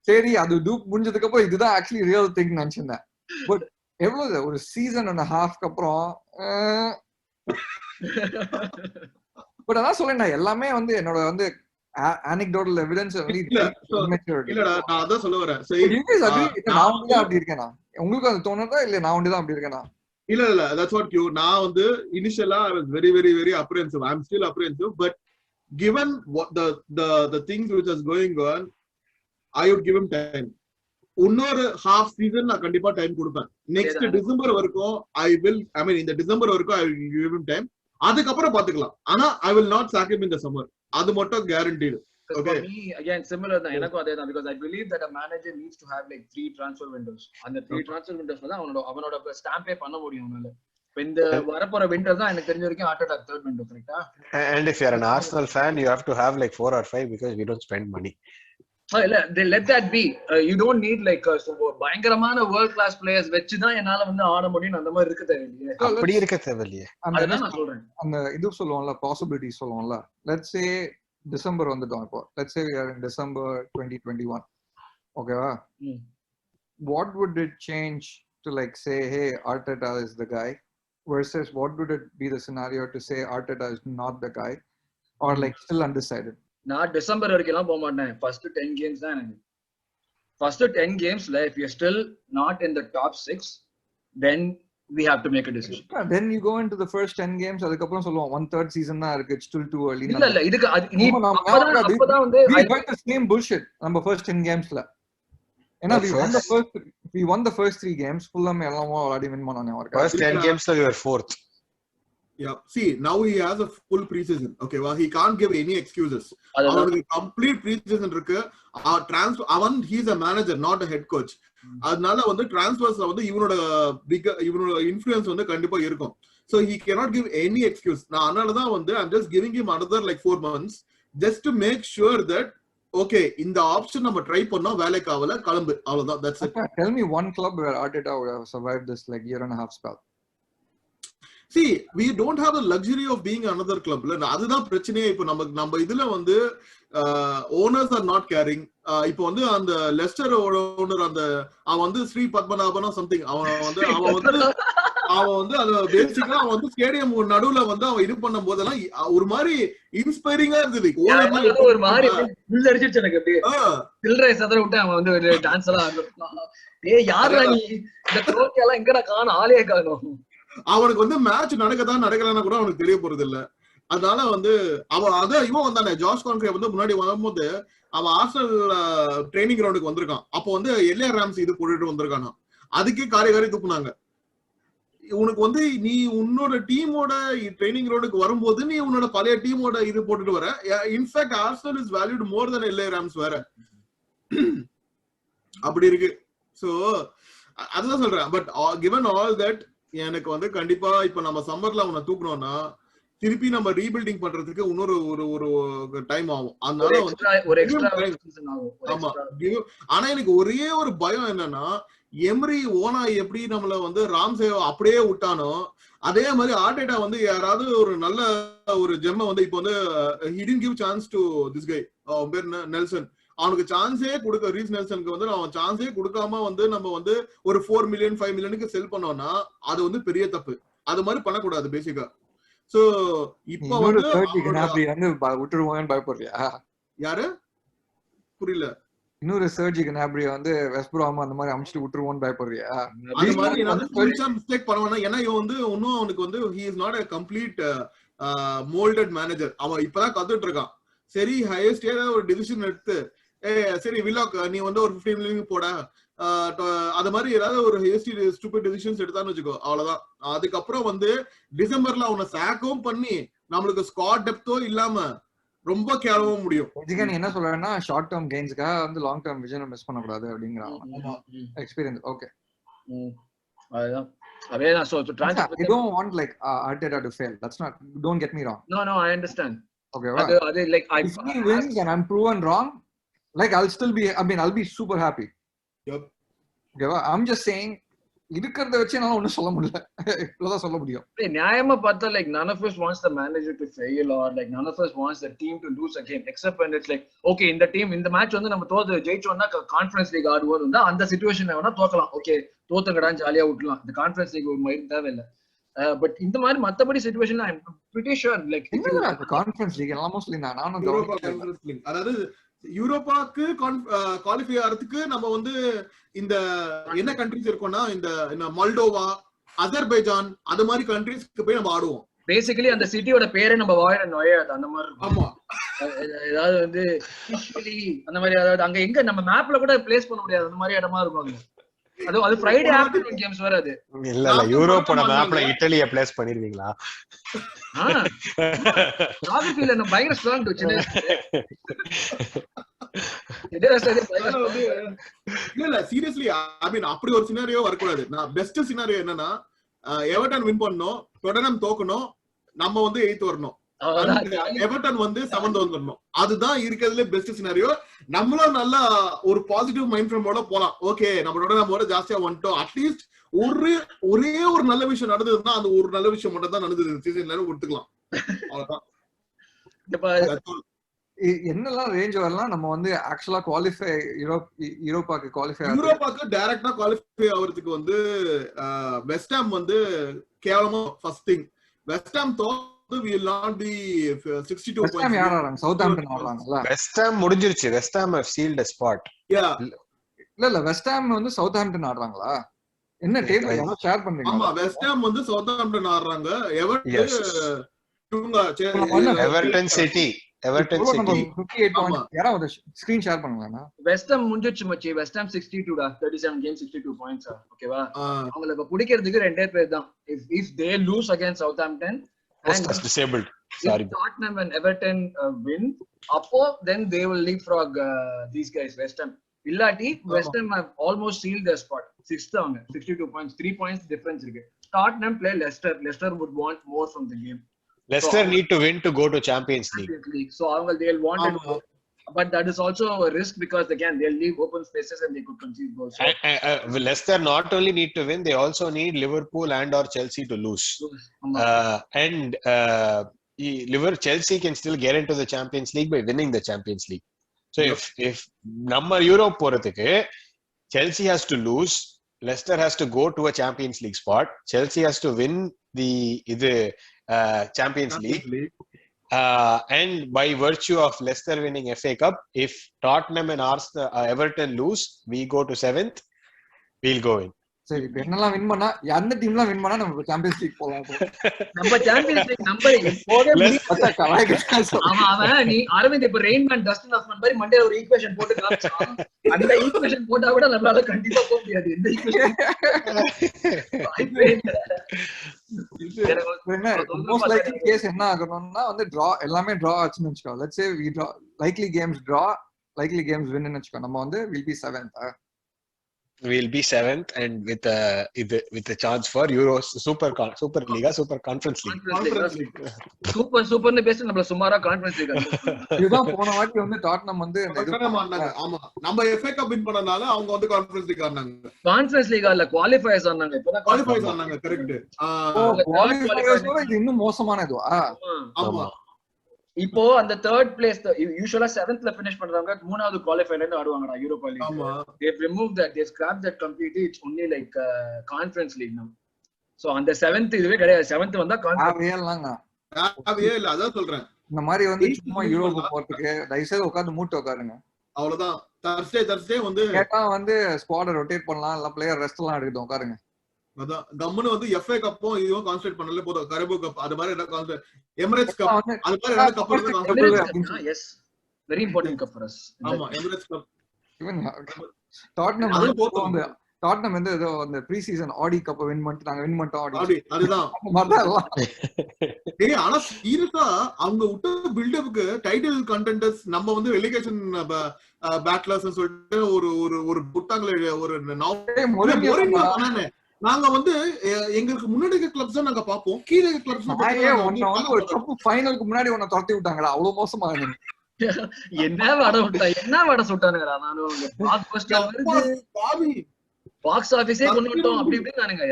சரி அது டூப் முடிஞ்சதுக்கு அப்புறம் இதுதான் ஆக்சுவலி ரியல் திங் நினைச்சிருந்தேன். பட் எவ்வளவு ஒரு சீசன் அண்ட் ஹாஃப்க்கு அப்புறம் பட் அதான் சொல்றேன், எல்லாமே வந்து என்னோட வந்து anecdotal evidence இல்லடா நான் அதான் சொல்ல வரேன். நான் வந்து அப்படி இருக்கேனா, உங்களுக்கு அது தோணுதா இல்ல நான் வந்து அப்படி இருக்கேனா? இல்ல that's what you நான் வந்து initially I was very apprehensive. I'm still apprehensive, but given what the things which is going on, I would give him time. இன்னொரு half season நான் கண்டிப்பா டைம் கொடுப்பேன். நெக்ஸ்ட் டிசம்பர் வரைக்கும் இந்த டிசம்பர் வரைக்கும் I will give him time. அதுக்கு அப்புறம் பாத்துக்கலாம். ஆனா I will not sack him in the summer. அது மட்டும் guaranteed. Okay. For me, again, similar than எனக்கும் அதே தான், because I believe that a manager needs to have like 3 transfer windows. அந்த 3 transfer windows தான் அவனோட ஸ்டாம்பே பண்ண முடியும் அவனால. இப்ப இந்த வரப்போற விண்டர் தான் எனக்கு தெரிஞ்ச வரைக்கும் ஆட்டோ தேர்ட் விண்டோ, கரெக்ட்டா? And if you are an Arsenal fan, you have to have like 4 or 5 because we don't spend money. இல்ல, they let that be. You don't need like பயங்கரமான world class players வெச்சு தான் என்னால வந்து ஆட முடியும் அந்த மாதிரி இருக்க தேவையில்லையே. அப்படி இருக்க தேவையில்லையே. அதான் நான் சொல்றேன். அந்த இது சொல்லுவோம்ல, பாசிபிலிட்டி சொல்லுவோம்ல. Let's say டிசம்பர் வந்துட்டோம். இப்போ let's say we are in December 2021, ஓகேவா? What would it change to like say hey Arteta is the guy versus what would it be the scenario to say Arteta is not the guy or like still undecided? நான் December வரைக்கும் போக மாட்டேன். First 10 games தான் எனக்கு. First 10 கேம்ஸ்ல if you are still not in the top 6, then we have to make a decision. Then you go into the first 10 games, அதுக்கு அப்புறம் சொல்லுவோம் 1/3 season தான் இருக்கு, it's still too early. இல்ல இதுக்கு நீ அப்பதான் வந்து we got the same bullshit நம்ம first 10 gamesல. ஏன்னா we won the first 3 games, Fulham எல்லாம் ஆடி வின் பண்ணானே அவருக்கு. First 10 gamesல we were 4th. Yeah, see now he has a full preseason. Okay, well he can't give any excuses. அவனுக்கு complete preseason இருக்கு. transfer he is a manager not a head coach. அதனால வந்து transfers வந்து இவனோட influence வந்து கண்டிப்பா இருக்கும். So he cannot give any excuse. நான் அதனால தான் வந்து I'm just giving him another like 4 months just to make sure that okay இந்த ஆப்ஷன் நம்ம ட்ரை பண்ணா வேலைக்கு ஆவல கிளம்பு, அவ்வளவுதான். That's it. Tell me one club where Arteta would have survived this like year and a half spell. See, we don't have the luxury of being another club. அதுதான் பிரச்சனையே. இப்போ நம்ம இதுல வந்து owners are not caring. இப்போ வந்து அந்த Lester owner அந்த அவன் வந்து ஸ்ரீ பத்மநாபனா சம்திங் அவன் வந்து அது பேசிக்கா அவன் வந்து ஸ்டேடியம் நடுவுல வந்து அவன் இது பண்ணும் போதெல்லாம் ஒரு மாதிரி இன்ஸ்பைரிங்கா இருந்தது. ஒரு மாதிரி புல் அடிச்சிருச்சு எனக்கு. அப்படியே சில்ரை சதற விட்டு அவன் வந்து டான்ஸ் எல்லாம் ஆடுறான். ஏய் யாரா நீ, இந்த ட்ரோக்கி எல்லாம் எங்கடா காணோம், ஆளே காணோம். அவனுக்கு வந்து மேட்ச் நடக்கதான் நடக்கலன்னா கூட அவனுக்கு தெரிய போறது இல்ல. அதனால வந்து அவன் அதான் இவன் வந்தானே ஜார்ஜ் கான்க்ரே வந்து முன்னாடி வரும்போது அவன் ஆர்சனல் ட்ரைனிங் கிரவுண்டுக்கு வந்திருக்கான். அப்போ வந்து எல்ஏ ராம்ஸ் இது போட்டுட்டு வந்திருக்கானா, அதுக்கே காரி தூக்குனாங்க. உனக்கு வந்து நீ உன்னோட டீமோட ட்ரைனிங் கிரவுண்டுக்கு வரும்போது நீ உன்னோட பழைய டீமோட இது போட்டுட்டு வர. In fact Arsenal is valued more than LA Rams வேற. அப்படி இருக்கு. சோ அதுதான் சொல்றேன். பட் given all that எனக்கு வந்து கண்டிப்பா இப்ப நம்ம சம்மர்ல அவனை தூக்கணும்னா திருப்பி நம்ம ரீபில்டிங் பண்றதுக்கு இன்னொரு ஒரு டைம் ஆகும். அதனால ஆமா. ஆனா எனக்கு ஒரே ஒரு பயம் என்னன்னா, எம்ரி ஓனா எப்படி நம்மள வந்து ராம்சே அப்படியே விட்டானோ அதே மாதிரி ஆர்டேட்டா வந்து யாராவது ஒரு நல்ல ஒரு ஜெம்ம வந்து இப்ப வந்து he didn't give chance to this guy பேர் நெல்சன். அவனுக்கு சான்ஸே கொடுக்க ரீஸ் நெல்சனுக்கு வந்து அவன் சான்ஸே கொடுக்காம வந்து நம்ம வந்து ஒரு 4 மில்லியன் 5 மில்லியனுக்கு செல் பண்ணோம்னா அது வந்து பெரிய தப்பு. அது மாதிரி பண்ணக்கூடாது பேசிக்கா. சோ இப்ப வந்து விட்டுருவாங்கன்னு பயப்படுறியா? யாரு புரியல? இன்னொரு சர்ஜி கனாப்ரி வந்து வெஸ்ட் பிராம் அந்த மாதிரி அமிச்சிட்டு விட்டுருவோம்னு பயப்படுறியா? அது மாதிரி நான் மிஸ்டேக் பண்ணுவேன்னா, ஏன்னா இவன் வந்து இன்னும் அவனுக்கு வந்து he is not a complete moulded manager. அவன் இப்பதான் கத்துட்டு இருக்கான். சரி ஹையஸ்ட் ஒரு டிசிஷன் எடுத்து சரி வில்லாக் நீ வந்து ஒரு 15 மில்லியன் போட அது மாதிரி ஏதாவது ஒரு ஸ்டூபிட் டிசிஷன்ஸ் எடுத்தான்னு வச்சுக்கோ, அவ்வளவுதான். அதுக்கப்புறம் வந்து டிசம்பர்ல அவனை சாக்கவும் பண்ணி நம்மளுக்கு ஸ்குவாட் டெப்தோ இல்லாம ரொம்ப கேவலமா முடியும். நீ என்ன சொல்றேன்னா ஷார்ட் டேர்ம் கெயின்ஸ்க்காக வந்து லாங் டேர்ம் விஷனை மிஸ் பண்ணக்கூடாது அப்படிங்கிற எக்ஸ்பீரியன்ஸ். ஓகே, அதுதான் அதேதான். So to transfer, I don't want like Arteta to fail. That's not. Don't get me wrong. No, I understand. Okay, அது like if he wins and I'm proven wrong, like I'll still be. I mean, I'll be super happy. Yep. Okay, I'm just saying. இருக்கிறத வச்சு என்னால ஒன்னும் சொல்ல முடியல. இவ்வளவுதான் சொல்ல முடியும். நியாயமா பார்த்தா like none of us wants the manager to fail or like none of us wants the team to lose a game except when it's like okay இந்த டீம் இந்த மேட்ச் வந்து நம்ம ஜெயிச்சோம்னா கான்ஃபரன்ஸ் லீக் ஆடுவோம் இருந்தா அந்த சிச்சுவேஷன்ல வேணா தோக்கலாம். ஓகே தோத்துங்கடா ஜாலியா விட்டுலாம், இந்த கான்ஃபரன்ஸ் லீக் ஒரு மாதிரி தேவையில்லை. பட் இந்த மாதிரி மத்தபடி சிச்சுவேஷன்ல I am pretty sure like conference league almost நானும் அதாவது யூரோப்பாக்கு குவாலிஃபை ஆகிறதுக்கு நம்ம வந்து இந்த என்ன கண்ட்ரிஸ் இருக்கோம்னா இந்த மல்டோவா, அசர்பைஜான் அது மாதிரி கண்ட்ரிஸ்க்கு போய் நம்ம ஆடுவோம். பேசிக்கலி அந்த சிட்டியோட பேரே நம்ம வாயில நுழையாது அந்த மாதிரி இருக்கும். ஆமா, ஏதாவது வந்து அந்த மாதிரி அதாவது அங்க எங்க நம்ம மேப்ல கூட பிளேஸ் பண்ண முடியாது அந்த மாதிரி இடமா இருக்கும். அது ஃப்ரைடே ஆஃப்டர்நூன் கேம்ஸ் வர. அது இல்ல யூரோப்போட மேப்ல இட்டலியை பிளேஸ் பண்ணிருவீங்களா? ஜியோகிராஃபில நம்ம பயங்கர ஸ்ட்ராங் சின்ன இல்ல சீரியஸ்லி ஐ மீன் அப்படி ஒரு சினாரியோ வரக்கூடாது. நான் பெஸ்ட் சினாரியோ என்னன்னா எவர்டன் வின் பண்ணணும், டொட்டனம் தோக்கணும், நம்ம வந்து 8th வரணும், எவர்டன் வந்து 7th வந்துடணும். அதுதான் இருக்கிறதுல பெஸ்ட் சினாரியோ. நம்மளும் நல்லா ஒரு பாசிட்டிவ் மைண்ட் ஃப்ரேமோட போலாம். ஓகே நம்மளோட நம்ம ஜாஸ்தியா வந்துட்டோம், அட்லீஸ்ட் ஒரே ஒரு நல்ல விஷயம் நடந்ததுன்னா அந்த ஒரு நல்ல விஷயம் மட்டும் தான் நடந்தது சீசன்ல கொடுத்துக்கலாம். அவ்வளவுதான். என்னெல்லாம் ரேஞ்ச் வரலாம் நம்ம வந்து ஆக்சுவலா குவாலிஃபை யூரோப்பாக்கு டைரக்டா குவாலிஃபை ஆகிறதுக்கு வந்து வெஸ்ட் ஹாம் வந்து கேவலமா first thing. West Ham will not be 62 West Ham யார் ஆறாங்க? சவுத்ஹாம்ப்டன் ஆடுறாங்கல. வெஸ்ட் ஹாம் முடிஞ்சிருச்சு. West Ham have sealed a spot. Yeah. இல்ல வெஸ்ட் ஹாம் வந்து சவுத்ஹாம்ப்டன் ஆடுறாங்களா? என்ன டேபிள் யாரோ ஷேர் பண்றீங்க? ஆமா வெஸ்ட் ஹாம் வந்து சவுத்ஹாம்ப்டன் ஆடுறாங்க. Everton city 58 point. யாரோ ஒரு ஸ்கிரீன் ஷேர் பண்ணுங்க. வெஸ்ட் ஹாம் முடிஞ்சிருச்சு மச்சி. வெஸ்ட் ஹாம் 62 டா, 37 கேம் 62 பாயிண்ட்ஸ். ஓகேவா? அவங்கள இப்ப பிடிக்கிறதுக்கு ரெண்டே பேர் தான். if they lose against Southampton and disabled, sorry, if Tottenham and Everton win appo then they will leapfrog these guys West Ham. illati West Ham have almost sealed their spot. 6th avanga 62 points, 3 points difference irukku. Tottenham play Leicester would want more from the game. Leicester need to win to go to Champions League. So they'll want it, but that is also a risk because again they'll leave open spaces and they could concede goals. Leicester not only need to win, they also need Liverpool and or Chelsea to lose. And Chelsea can still get into the Champions League by winning the Champions League. So if நம்ம Europe போறதுக்கு Chelsea has to lose, Leicester has to go to a Champions League spot, Chelsea has to win the Champions League. And by virtue of Leicester winning FA Cup, if Tottenham and Everton lose, we go to 7th, we'll go in. சரி இப்ப என்னெல்லாம் win பண்ணா எந்த டீம்லாம் win பண்ணா நம்ம champions league போலாம். நம்ம champions league number போதே அவன் நீ அரவிந்த் இப்ப ரெயின்மேன் டஸ்டின் ஹாஃப்மன் மாதிரி மண்டேல ஒரு ஈக்குவேஷன் போட்டு காமிச்சான். அந்த ஈக்குவேஷன் போட்டா கூட நம்மளால கண்டிப்பா போக முடியாது. எந்த ஈக்குவேஷன் மோஸ்ட் லைக்லி கேஸ் என்ன ஆகணும்னா வந்து டிரா எல்லாமே டிரா ஆச்சுன்னு வெச்சுக்கோ. Let's say we draw likely games win ன்னு வெச்சுக்கோ. நம்ம வந்து will be 7th. We'll be 7th and with a chance for Euros Super Liga, Super Conference League. சூப்பர்னு பேசி நம்மள சுமாரா கான்ஃபரன்ஸ் லீக். இதுதான் போன வாட்டி வந்து டாட்னம் வந்து ஆமா நம்ம FA Cup வின் பண்ணனால அவங்க வந்து கான்ஃபரன்ஸ் லீக் ஆடுனாங்க. கான்ஃபரன்ஸ் லீக் இல்ல குவாலிஃபையர்ஸ் ஆடுனாங்க. இப்பதான் குவாலிஃபையர்ஸ் ஆடுனாங்க. கரெக்ட். குவாலிஃபையர்ஸ் இது இன்னும் மோசமான இதுவா? ஆமா இப்போ அந்த தேர்ட் பிளேஸ் யூசுவலா 7th ல finish பண்றவங்க மூணாவது குவாலிஃபைல இருந்து ஆடுவாங்கடா யூரோப்பா லீக். ஆமா they remove that, they scrap that completely. It's only like conference league now. So அந்த 7th இதுவே கிடையாது. 7th வந்தா கான்ஃபரன்ஸ் இல்ல. அதான் சொல்றேன். இந்த மாதிரி வந்து சும்மா யூரோப் போறதுக்கு தயவுசெய்து உட்கார்ந்து மூட்டு உட்காருங்க. அவ்வளவுதான். Thursday வந்து கேட்டா வந்து ஸ்குவாட் ரொட்டேட் பண்ணலாம், இல்ல பிளேயர் ரெஸ்ட் எல்லாம் எடுத்து உட்காருங்க. அதான் கம்முன்னு வந்து FA கப்பும் இதுவும் கான்சென்ட்ரேட் பண்ணல போதும். கரபோ கப் அது மாதிரி என்ன கான்சென்ட்ரேட் எமிரேட்ஸ் கப் அது மாதிரி என்ன கப் வந்து concentrate. Yes very important cup for us. ஆமா எமிரேட்ஸ் கப். ஈவன் டாட்னம் வந்து டாட்னம் வந்து ஏதோ அந்த ப்ரீ சீசன் ஆடி கப் வின் பண்ணிட்டு நாங்க வின் பண்ணிட்டோம் ஆடி அதுதான். ஏய் ஆனா சீரியஸா அவங்க விட்ட பில்டப்க்கு டைட்டில் கண்டெண்டர்ஸ் நம்ம வந்து ரெலிகேஷன் பேட்லர்ஸ் சொல்லிட்டு ஒரு ஒரு ஒரு புட்டாங்களே ஒரு நாங்க வந்து எங்களுக்கு முன்னாடி கிளப்ஸ் தான் நாங்க பாப்போம், கீழே கிளப்ஸ் ஒரு கப் ஃபைனலுக்கு முன்னாடி உன்னை துரத்தி விட்டாங்கடா. அவ்வளவு மோசமா இருந்துச்சு. என்ன வட சுட்டானுங்கடா. நானும் பிளாக்பஸ்டர் வருது பாக்ஸ் ஆபீஸே கொண்டு விட்டோம் அப்படி இப்படி நானுங்க.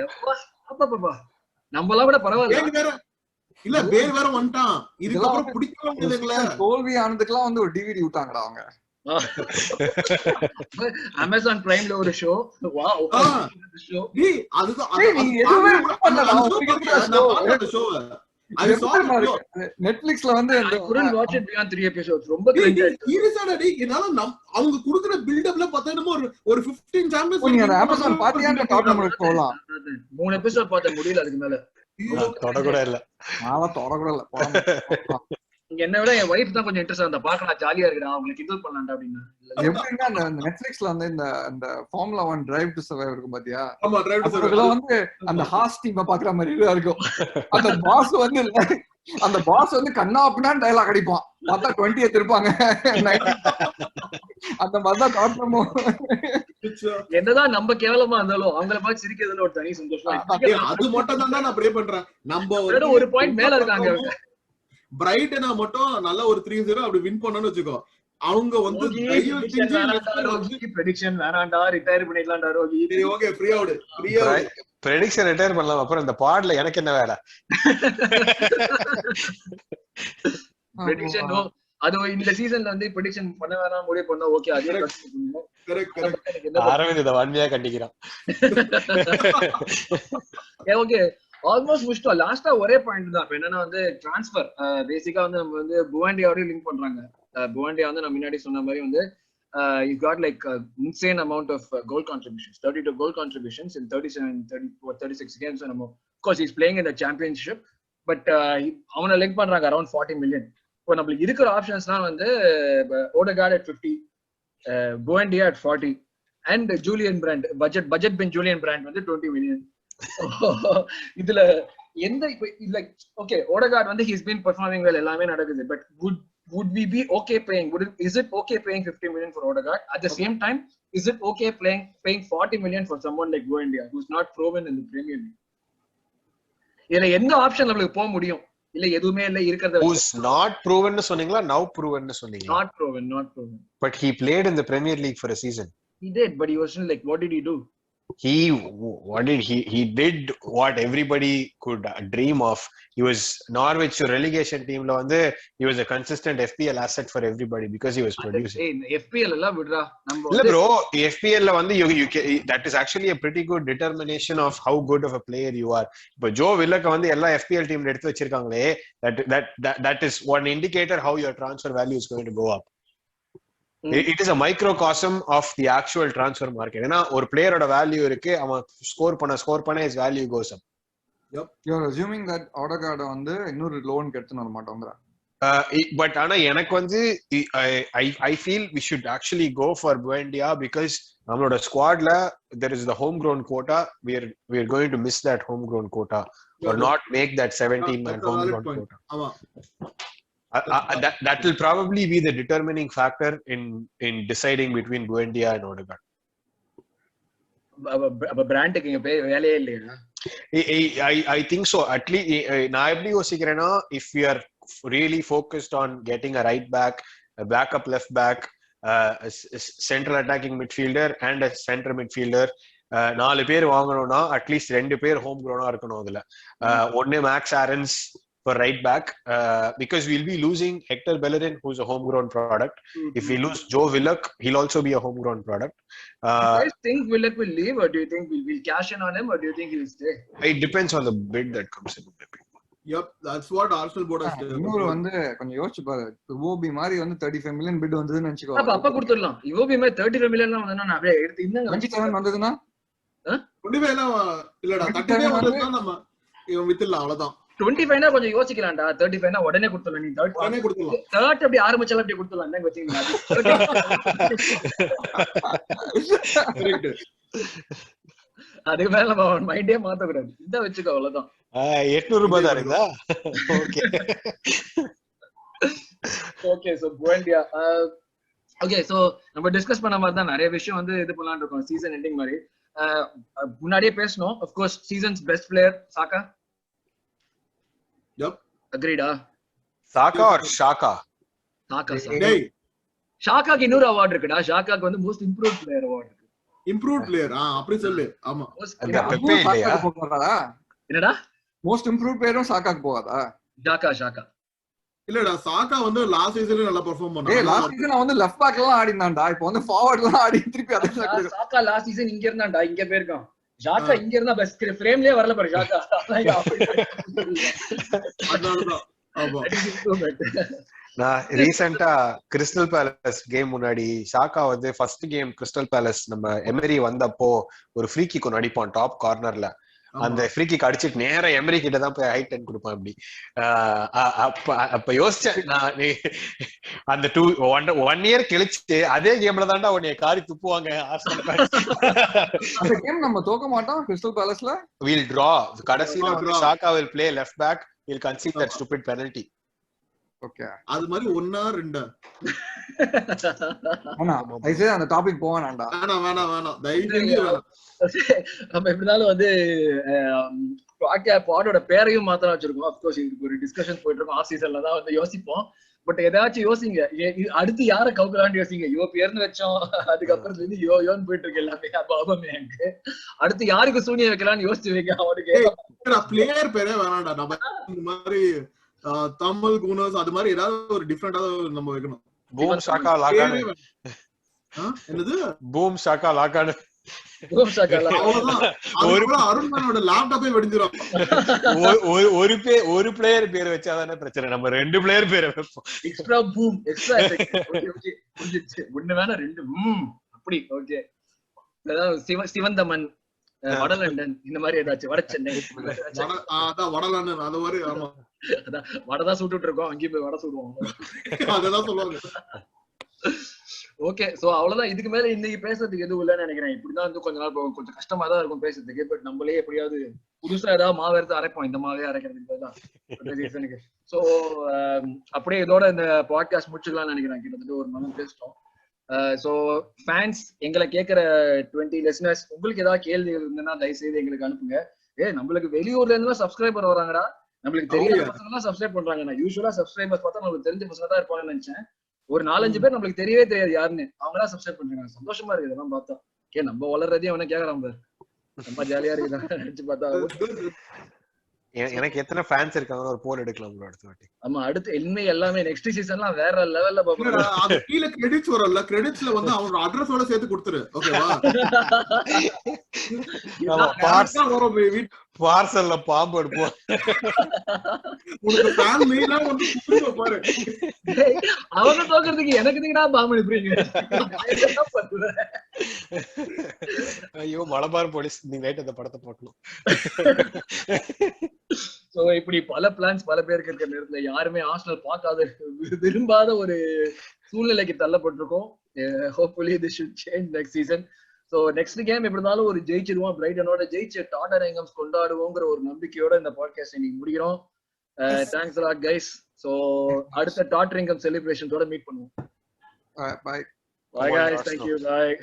அப்பா நம்மளாம் கூட பரவாயில்ல. இல்ல பேர் வேற வந்துட்டான். இதுக்கப்புறம் பிடிக்கல தோல்வி ஆனதுக்கெல்லாம் வந்து ஒரு டிவிடி விட்டாங்கடா அவங்க. அமேசான் பிரைம்ல ஒரு ஷோ. வாவ் ஷோ அதுதான் நெட்ஃபிளிக்ஸ்ல வந்து ரொம்ப அவங்க குடுக்குற பில்டப்ல பார்த்தா ஒரு 15 சாம்பியன்ஸ் நீங்க அமேசான் பாத்தியான்னு டாப் நம்பருக்கு போலாம். 3 எபிசோட் பார்த்த முடியல, அதுக்கு மேல தொட கூட இல்ல. நான் தொட கூட இல்ல. என்ன விட என் வைஃப் தான் கொஞ்சம் இன்ட்ரெஸ்ட் அந்த பார்க்கலாம், ஜாலியா இருக்குடா உங்களுக்கு கிண்டல் பண்ணலாம்டா அப்படின்னா. எப்படின்னா அந்த நெட்ஃபிளிக்ஸ்ல வந்து இந்த ஃபார்முலா 1 டிரைவ் டு சர்வைவ் இருக்கும் பாத்தியா? ஆமா டிரைவ் டு சர்வைவ் வந்து அந்த ஹாஸ் டீம் பாக்குற மாதிரி இருக்கும். அந்த பாஸ் வந்து கண்ணா அப்படினா டயலாக் அடிப்பான், பார்த்தா 20 இருப்பாங்க. அந்த மாதிரிதான் காட்டணுமோ. என்னதான் நம்ம கேவலமா இருந்தாலும் அவங்கள பார்த்து சிரிக்கிறதுல ஒரு தனி சந்தோஷம். அது மட்டும் தான் நான் ப்ரே பண்றேன். நம்ம ஒரு பாயிண்ட் மேல இருக்காங்க. பிரைட்டனா மட்டும் நல்ல ஒரு 3-0 அப்படி வின் பண்ணனும்னு வெச்சுக்கோ. அவங்க வந்து பிரெடிக்ஷன் வேணாம்டா, ரிட்டையர் பண்ணிடலாம்டா ரோகி. சரி okay, free out prediction retire பண்ணலாம். அப்புறம் இந்த பாட்ல எனக்கு என்ன வேலை? பிரெடிக்ஷன் அது இந்த சீசன்ல வந்து பிரெடிக்ஷன் பண்ண வேணாம் முடிவு பண்ணா ஓகே. அதே கரெக்ட் அரவிந்த் இத வன்மையா கண்டிக்கிறான். ஓகே ஆல்மோஸ்ட் முடிச்சிட்டோம். லாஸ்டா ஒரே பாயிண்ட் தான். என்னன்னா வந்து டிரான்ஸ்பர் பேசிக்கா வந்து நம்ம வந்து புவண்டியாவோட லிங்க் பண்றாங்க. புவண்டியா வந்து நான் முன்னாடி சொன்ன மாதிரி வந்து he got like insane amount of goal contributions, 32 goal contributions in 36 games. And of course he's playing in the championship, but அவனை லிங்க் பண்றாங்க around 40 million. இப்போ நம்மளுக்கு இருக்கிற ஆப்ஷன்ஸ்லாம் வந்து Odegaard at 50, Buendia at 40 and Julian Brandt. budget bin Julian Brandt வந்து 20 million. இதுல எந்த இப்போ லைக் ஓகே Odegaard வந்து he's been performing well, எல்லாமே நடக்குது. but would we be okay paying, is it okay paying 50 million for Odegaard? At the same time, is it okay paying 40 million for someone like Buendia who's not proven in the Premier League? இதுல எந்த option நம்மளுக்கு போக முடியும்? இல்ல எதுவுமே இல்ல இருக்கிறத who's not proven னு சொன்னீங்களா now proven னு சொன்னீங்களா? not proven but he played in the Premier League for a season. He did, but he wasn't like, what did he do? He did what everybody could dream of. He was Norwich relegation team la vande he was a consistent FPL asset for everybody because he was producing. Hey, FPL alla vidra namba illa bro, FPL la vande you that is actually a pretty good determination of how good of a player you are. Ipo Joe Willock vande ella FPL team la eduthu vechirukangale, that is one indicator how your transfer value is going to go up. It is a microcosm of the actual transfer market. ஏன்னா ஒரு பிளேயரோட value இருக்கு, அவன் score பண்ண his value goes up. Yep, you are assuming that Odegaard வந்து இன்னொரு loan எடுத்துன வர மாட்டாங்கற. But ஆனா எனக்கு வந்து I feel we should actually go for Buendia because நம்மளோட ஸ்குவாட்ல there is the homegrown quota. We are going to miss that homegrown quota or not make that 17 man homegrown quota. ஆமா. That will probably be the determining factor in deciding between Buendia and Odegaard. Brandt க்கு வேலையே இல்லையா? I think so. At least நான் எப்படி யோசிக்கிறேன்னா, if we are really focused on getting a right back, a backup left back, a central attacking midfielder and a center midfielder, 4 பேர் வாங்கணும்னா at least 2 பேர் home க்ரோனா இருக்கணும். அதுல ஒன்னு Max Aarons for right back, because we'll be losing Hector Bellerin, who's a homegrown product. If we lose Joe Willock, he'll also be a homegrown product. Do you guys think Willock will leave, or do you think we'll cash in on him, or do you think he'll stay? It depends on the bid that comes in. Yep, that's what Arsenal board has done. இன்னொரு வந்து கொஞ்சம் யோசிச்சு பாரு, இவோபி மாதிரி வந்து 35 million bit வந்ததுன்னு நினைச்சுக்கோ. அப்ப கொடுத்துடலாம். இவோபி மாதிரி 35 மில்லியன் தான் வந்தா நான் அப்படியே எடுத்து இன்னங்க 27 வந்ததுன்னா 25 இல்லடா 35 வந்தா நம்ம இவன் வித்துடலாம் அவ்வளவுதான். 25 கொஞ்சம் யோசிக்கலாம்டா. 35 உடனே கொடுத்துடலாம். நீ உடனே கொடுத்துடலாம். தேர்ட் அப்படி ஆரம்பிச்சாலும் அப்படி கொடுத்துடலாம். என்ன வச்சீங்களா? அதுக்கு மேல நம்ம மைண்டே மாத்த கூடாது. இத வச்சுக்கோ அவ்வளவுதான். 800 ரூபாய் தான் இருந்தா. Okay okay so Buendia. Okay so நம்ம டிஸ்கஸ் பண்ண மாதிரி தான் நிறைய விஷயம் வந்து இது பண்ணலாம்னு இருக்கோம் சீசன் எண்டிங் மாதிரி. முன்னாடியே பேசணும். Of course seasons best player Xhaka. Yep. அக்ரீடா? Xhaka or Xhaka? சாகா. டேய் ஷாகாக்கு இன்னொரு அவார்ட் இருக்குடா. ஷாகாக்கு வந்து மோஸ்ட் இம்ப்ரூவ்ட் பிளேயர் அவார்ட் இருக்கு. இம்ப்ரூவ்ட் பிளேயர் அப்படி சொல்லு. ஆமா என்னடா மோஸ்ட் இம்ப்ரூவ்ட் பிளேயரும் சாகாக்கு போகாதா? ஷாகா இல்லடா சாகா வந்து லாஸ்ட் சீசன்ல நல்லா பெர்ஃபார்ம் பண்ணான். டேய் லாஸ்ட் சீசன் வந்து லெஃப்ட் பேக்ல எல்லாம் ஆடினான்டா. இப்போ வந்து ஃபார்வர்ட்ல ஆடி திருப்பி அதே சாகா லாஸ்ட் சீசன் இங்க இருந்தான்டா. இங்க போயிருக்கான். ஷாகா இங்க இருந்தா பெஸ்ட் ஃப்ரேம்லயே வரல பாரு ஷாகா. அதனாலதான். ஆமா நான் ரீசெண்டா கிறிஸ்டல் பேலஸ் கேம் முன்னாடி ஷாக்கா வந்து ஃபர்ஸ்ட் கேம் கிறிஸ்டல் பேலஸ் நம்ம எமரி வந்தப்போ ஒரு ஃப்ரீ கிக் ஒன்று அடிப்பான் டாப் கார்னர்ல. அந்த ஃப்ரீ கிக் அடிச்சுட்டு நேரம் எமரி கிட்ட தான் போய் ஹைட் 10 கொடுப்பான். அப்படி அப்ப யோசிச்சேன் நான், அந்த 1 இயர் கழிச்சு அதே கேம்ல தான்டா உன்னைய காரி துப்புவாங்க. அந்த கேம் நம்ம தோக்க மாட்டோம் கிறிஸ்டல் பேலஸ்ல. We'll draw. கடைசில ஷாக்கா will play left back. He'll concede that stupid penalty. Okay அது மாதிரி 1 or 2 ஐசே அந்த டாபிக் போவானாண்டா. வேணாம் தைரியமா வேணாம். நம்ம எப்படினாலும் வந்து பாடோட பேரையும் மாத்தலாம் வச்சிருக்கோம். அப்கோர்ஸ் இதுக்கு ஒரு டிஸ்கஷன் போயிட்டு இருக்கோம். ஆஃப் சீசன்ல தான் வந்து யோசிப்போம். பட் ஏதாச்சும் யோசிங்க. அடுத்து யார கவுக்கலான்னு யோசிங்க. பேர்னு வச்சோம். அதுக்கப்புறம் இருந்து யோன்னு போயிட்டு இருக்கு எல்லாமே. அபாமேயாங்கு அடுத்து யாருக்கு சூனிய வைக்கலாம்னு யோசிச்சு வைங்க. அவனுக்கு பிளேயர் பேரே வேணாம்டா. நம்ம இந்த மாதிரி தமிழ் கூனர்ஸ் அது மாதிரி ஏதாவது ஒரு டிஃபரெண்டா நம்ம வைக்கணும். பூம் ஷாக்கா லாகானு. என்னது பூம் ஷாக்கா லாகானு? அருண்மனோட லேப்டாப்பே வெடிஞ்சிரும். ஒரு பிளேயர் பேர் வச்சாதானே பிரச்சனை. நம்ம 2 பிளேயர் பேரை வைப்போம். எக்ஸ்ட்ரா பூம் எக்ஸ்ட்ரா ஒண்ணு வேணா 2 அப்படி. ஓகே சிவந்தமன் வடலண்டன் இந்த மாதிரி ஏதாச்சும் வட சென்னை வடலண்டன் அது மாதிரி. ஆமா வடதான் சுட்டுட்டு இருக்கோம். அங்கேயும் போய் வடை சுடுவோம். அததான் சொல்லுவாங்க. ஓகே சோ அவ்வளவுதான். இதுக்கு மேல இன்னைக்கு பேசுறதுக்கு எதுவும் இல்லைன்னு நினைக்கிறேன். இப்படிதான் வந்து கொஞ்ச நாள் கொஞ்சம் கஷ்டமா தான் இருக்கும் பேசுறதுக்கு. பட் நம்மளே எப்படியாவது புதுசா ஏதாவது மாவு எடுத்து அரைப்போம். இந்த மாவே அரைக்கிறதுக்கு தான். சோ அப்படியே இதோட இந்த பாட்காஸ்ட் முடிச்சுக்கலாம்னு நினைக்கிறேன். கிட்டத்தட்ட ஒரு மணி பேசிட்டோம். சோ ஃபேன்ஸ் எங்களை கேட்கிற 20 லிசனர்ஸ், உங்களுக்கு ஏதாவது கேள்வி இருந்ததுன்னா தயவு செய்து எங்களுக்கு அனுப்புங்க. நம்மளுக்கு வெளியூர்ல இருந்து சப்ஸ்கிரைபர் வராங்கடா. நம்மளுக்கு தெரியாத பசங்க எல்லாம் சப்ஸ்கிரைப் பண்றாங்க. நான் யூஸ்வலா சப்ஸ்கிரைபர்ஸ் பார்த்தா நம்மளுக்கு தெரிஞ்ச பசங்க தான் இருப்பாங்கன்னு நினைச்சேன். ஒரு 4-5 பேர் நம்மளுக்கு தெரியவே தெரியாது யாருன்னு. அவங்க எல்லாம் சப்ஸ்கிரைப் பண்றாங்க. சந்தோஷமா இருக்கு இதெல்லாம் பார்த்தா. நம்ம வளர்றதே அவனை கேக்குறான் பாரு. ரொம்ப ஜாலியா இருக்கு நினைச்சு பார்த்தா. எனக்கு எத்தனை ஃபேன்ஸ் இருக்காங்கன்னு ஒரு போல் எடுக்கலாம் அடுத்த வாட்டி. ஆமா அடுத்து இனிமே எல்லாமே நெக்ஸ்ட் சீசன்லாம் வேற லெவல்ல பாப்போம். அது கீழ கிரெடிட்ஸ் வரும்ல, கிரெடிட்ஸ்ல வந்து அவனோட அட்ரஸோட சேர்த்து கொடுத்துரு. ஓகேவா? பார்சல்ல பாம்பு எடுப்போம். உனக்கு ஃபேன் மெயிலா வந்து குடுத்து பாரு. அவன தோக்கிறதுக்கு எனக்கு நீங்கடா பாம்பு அனுப்புறீங்க. ஐயோ மலபார் போலீஸ், நீங்க ரைட் அந்த படத்தை பார்க்கணும். சோ இப்படி பல பிளான்ஸ் பல பேருக்கு இருக்கிற நேரத்துல யாருமே ஆர்சனல் பார்க்காத விரும்பாத ஒரு சூழ்நிலைக்கு தள்ளப்பட்டிருக்கோம். Hopefully this should change next season. So next game எப்படி இருந்தாலும் ஒரு ஜெயிச்சிருவோம். பிரைட்டனோட ஜெயிச்சு டாட்டன்ஹாம் கொண்டாடுவோங்கிற ஒரு நம்பிக்கையோட இந்த பாட்காஸ்ட் இன்னைக்கு முடிக்கிறோம். Thanks a lot guys. So அடுத்த டாட்டன்ஹாம் செலிப்ரேஷன்ஸோட மீட் பண்ணுவோம். Bye. Bye guys. Thank you. Bye.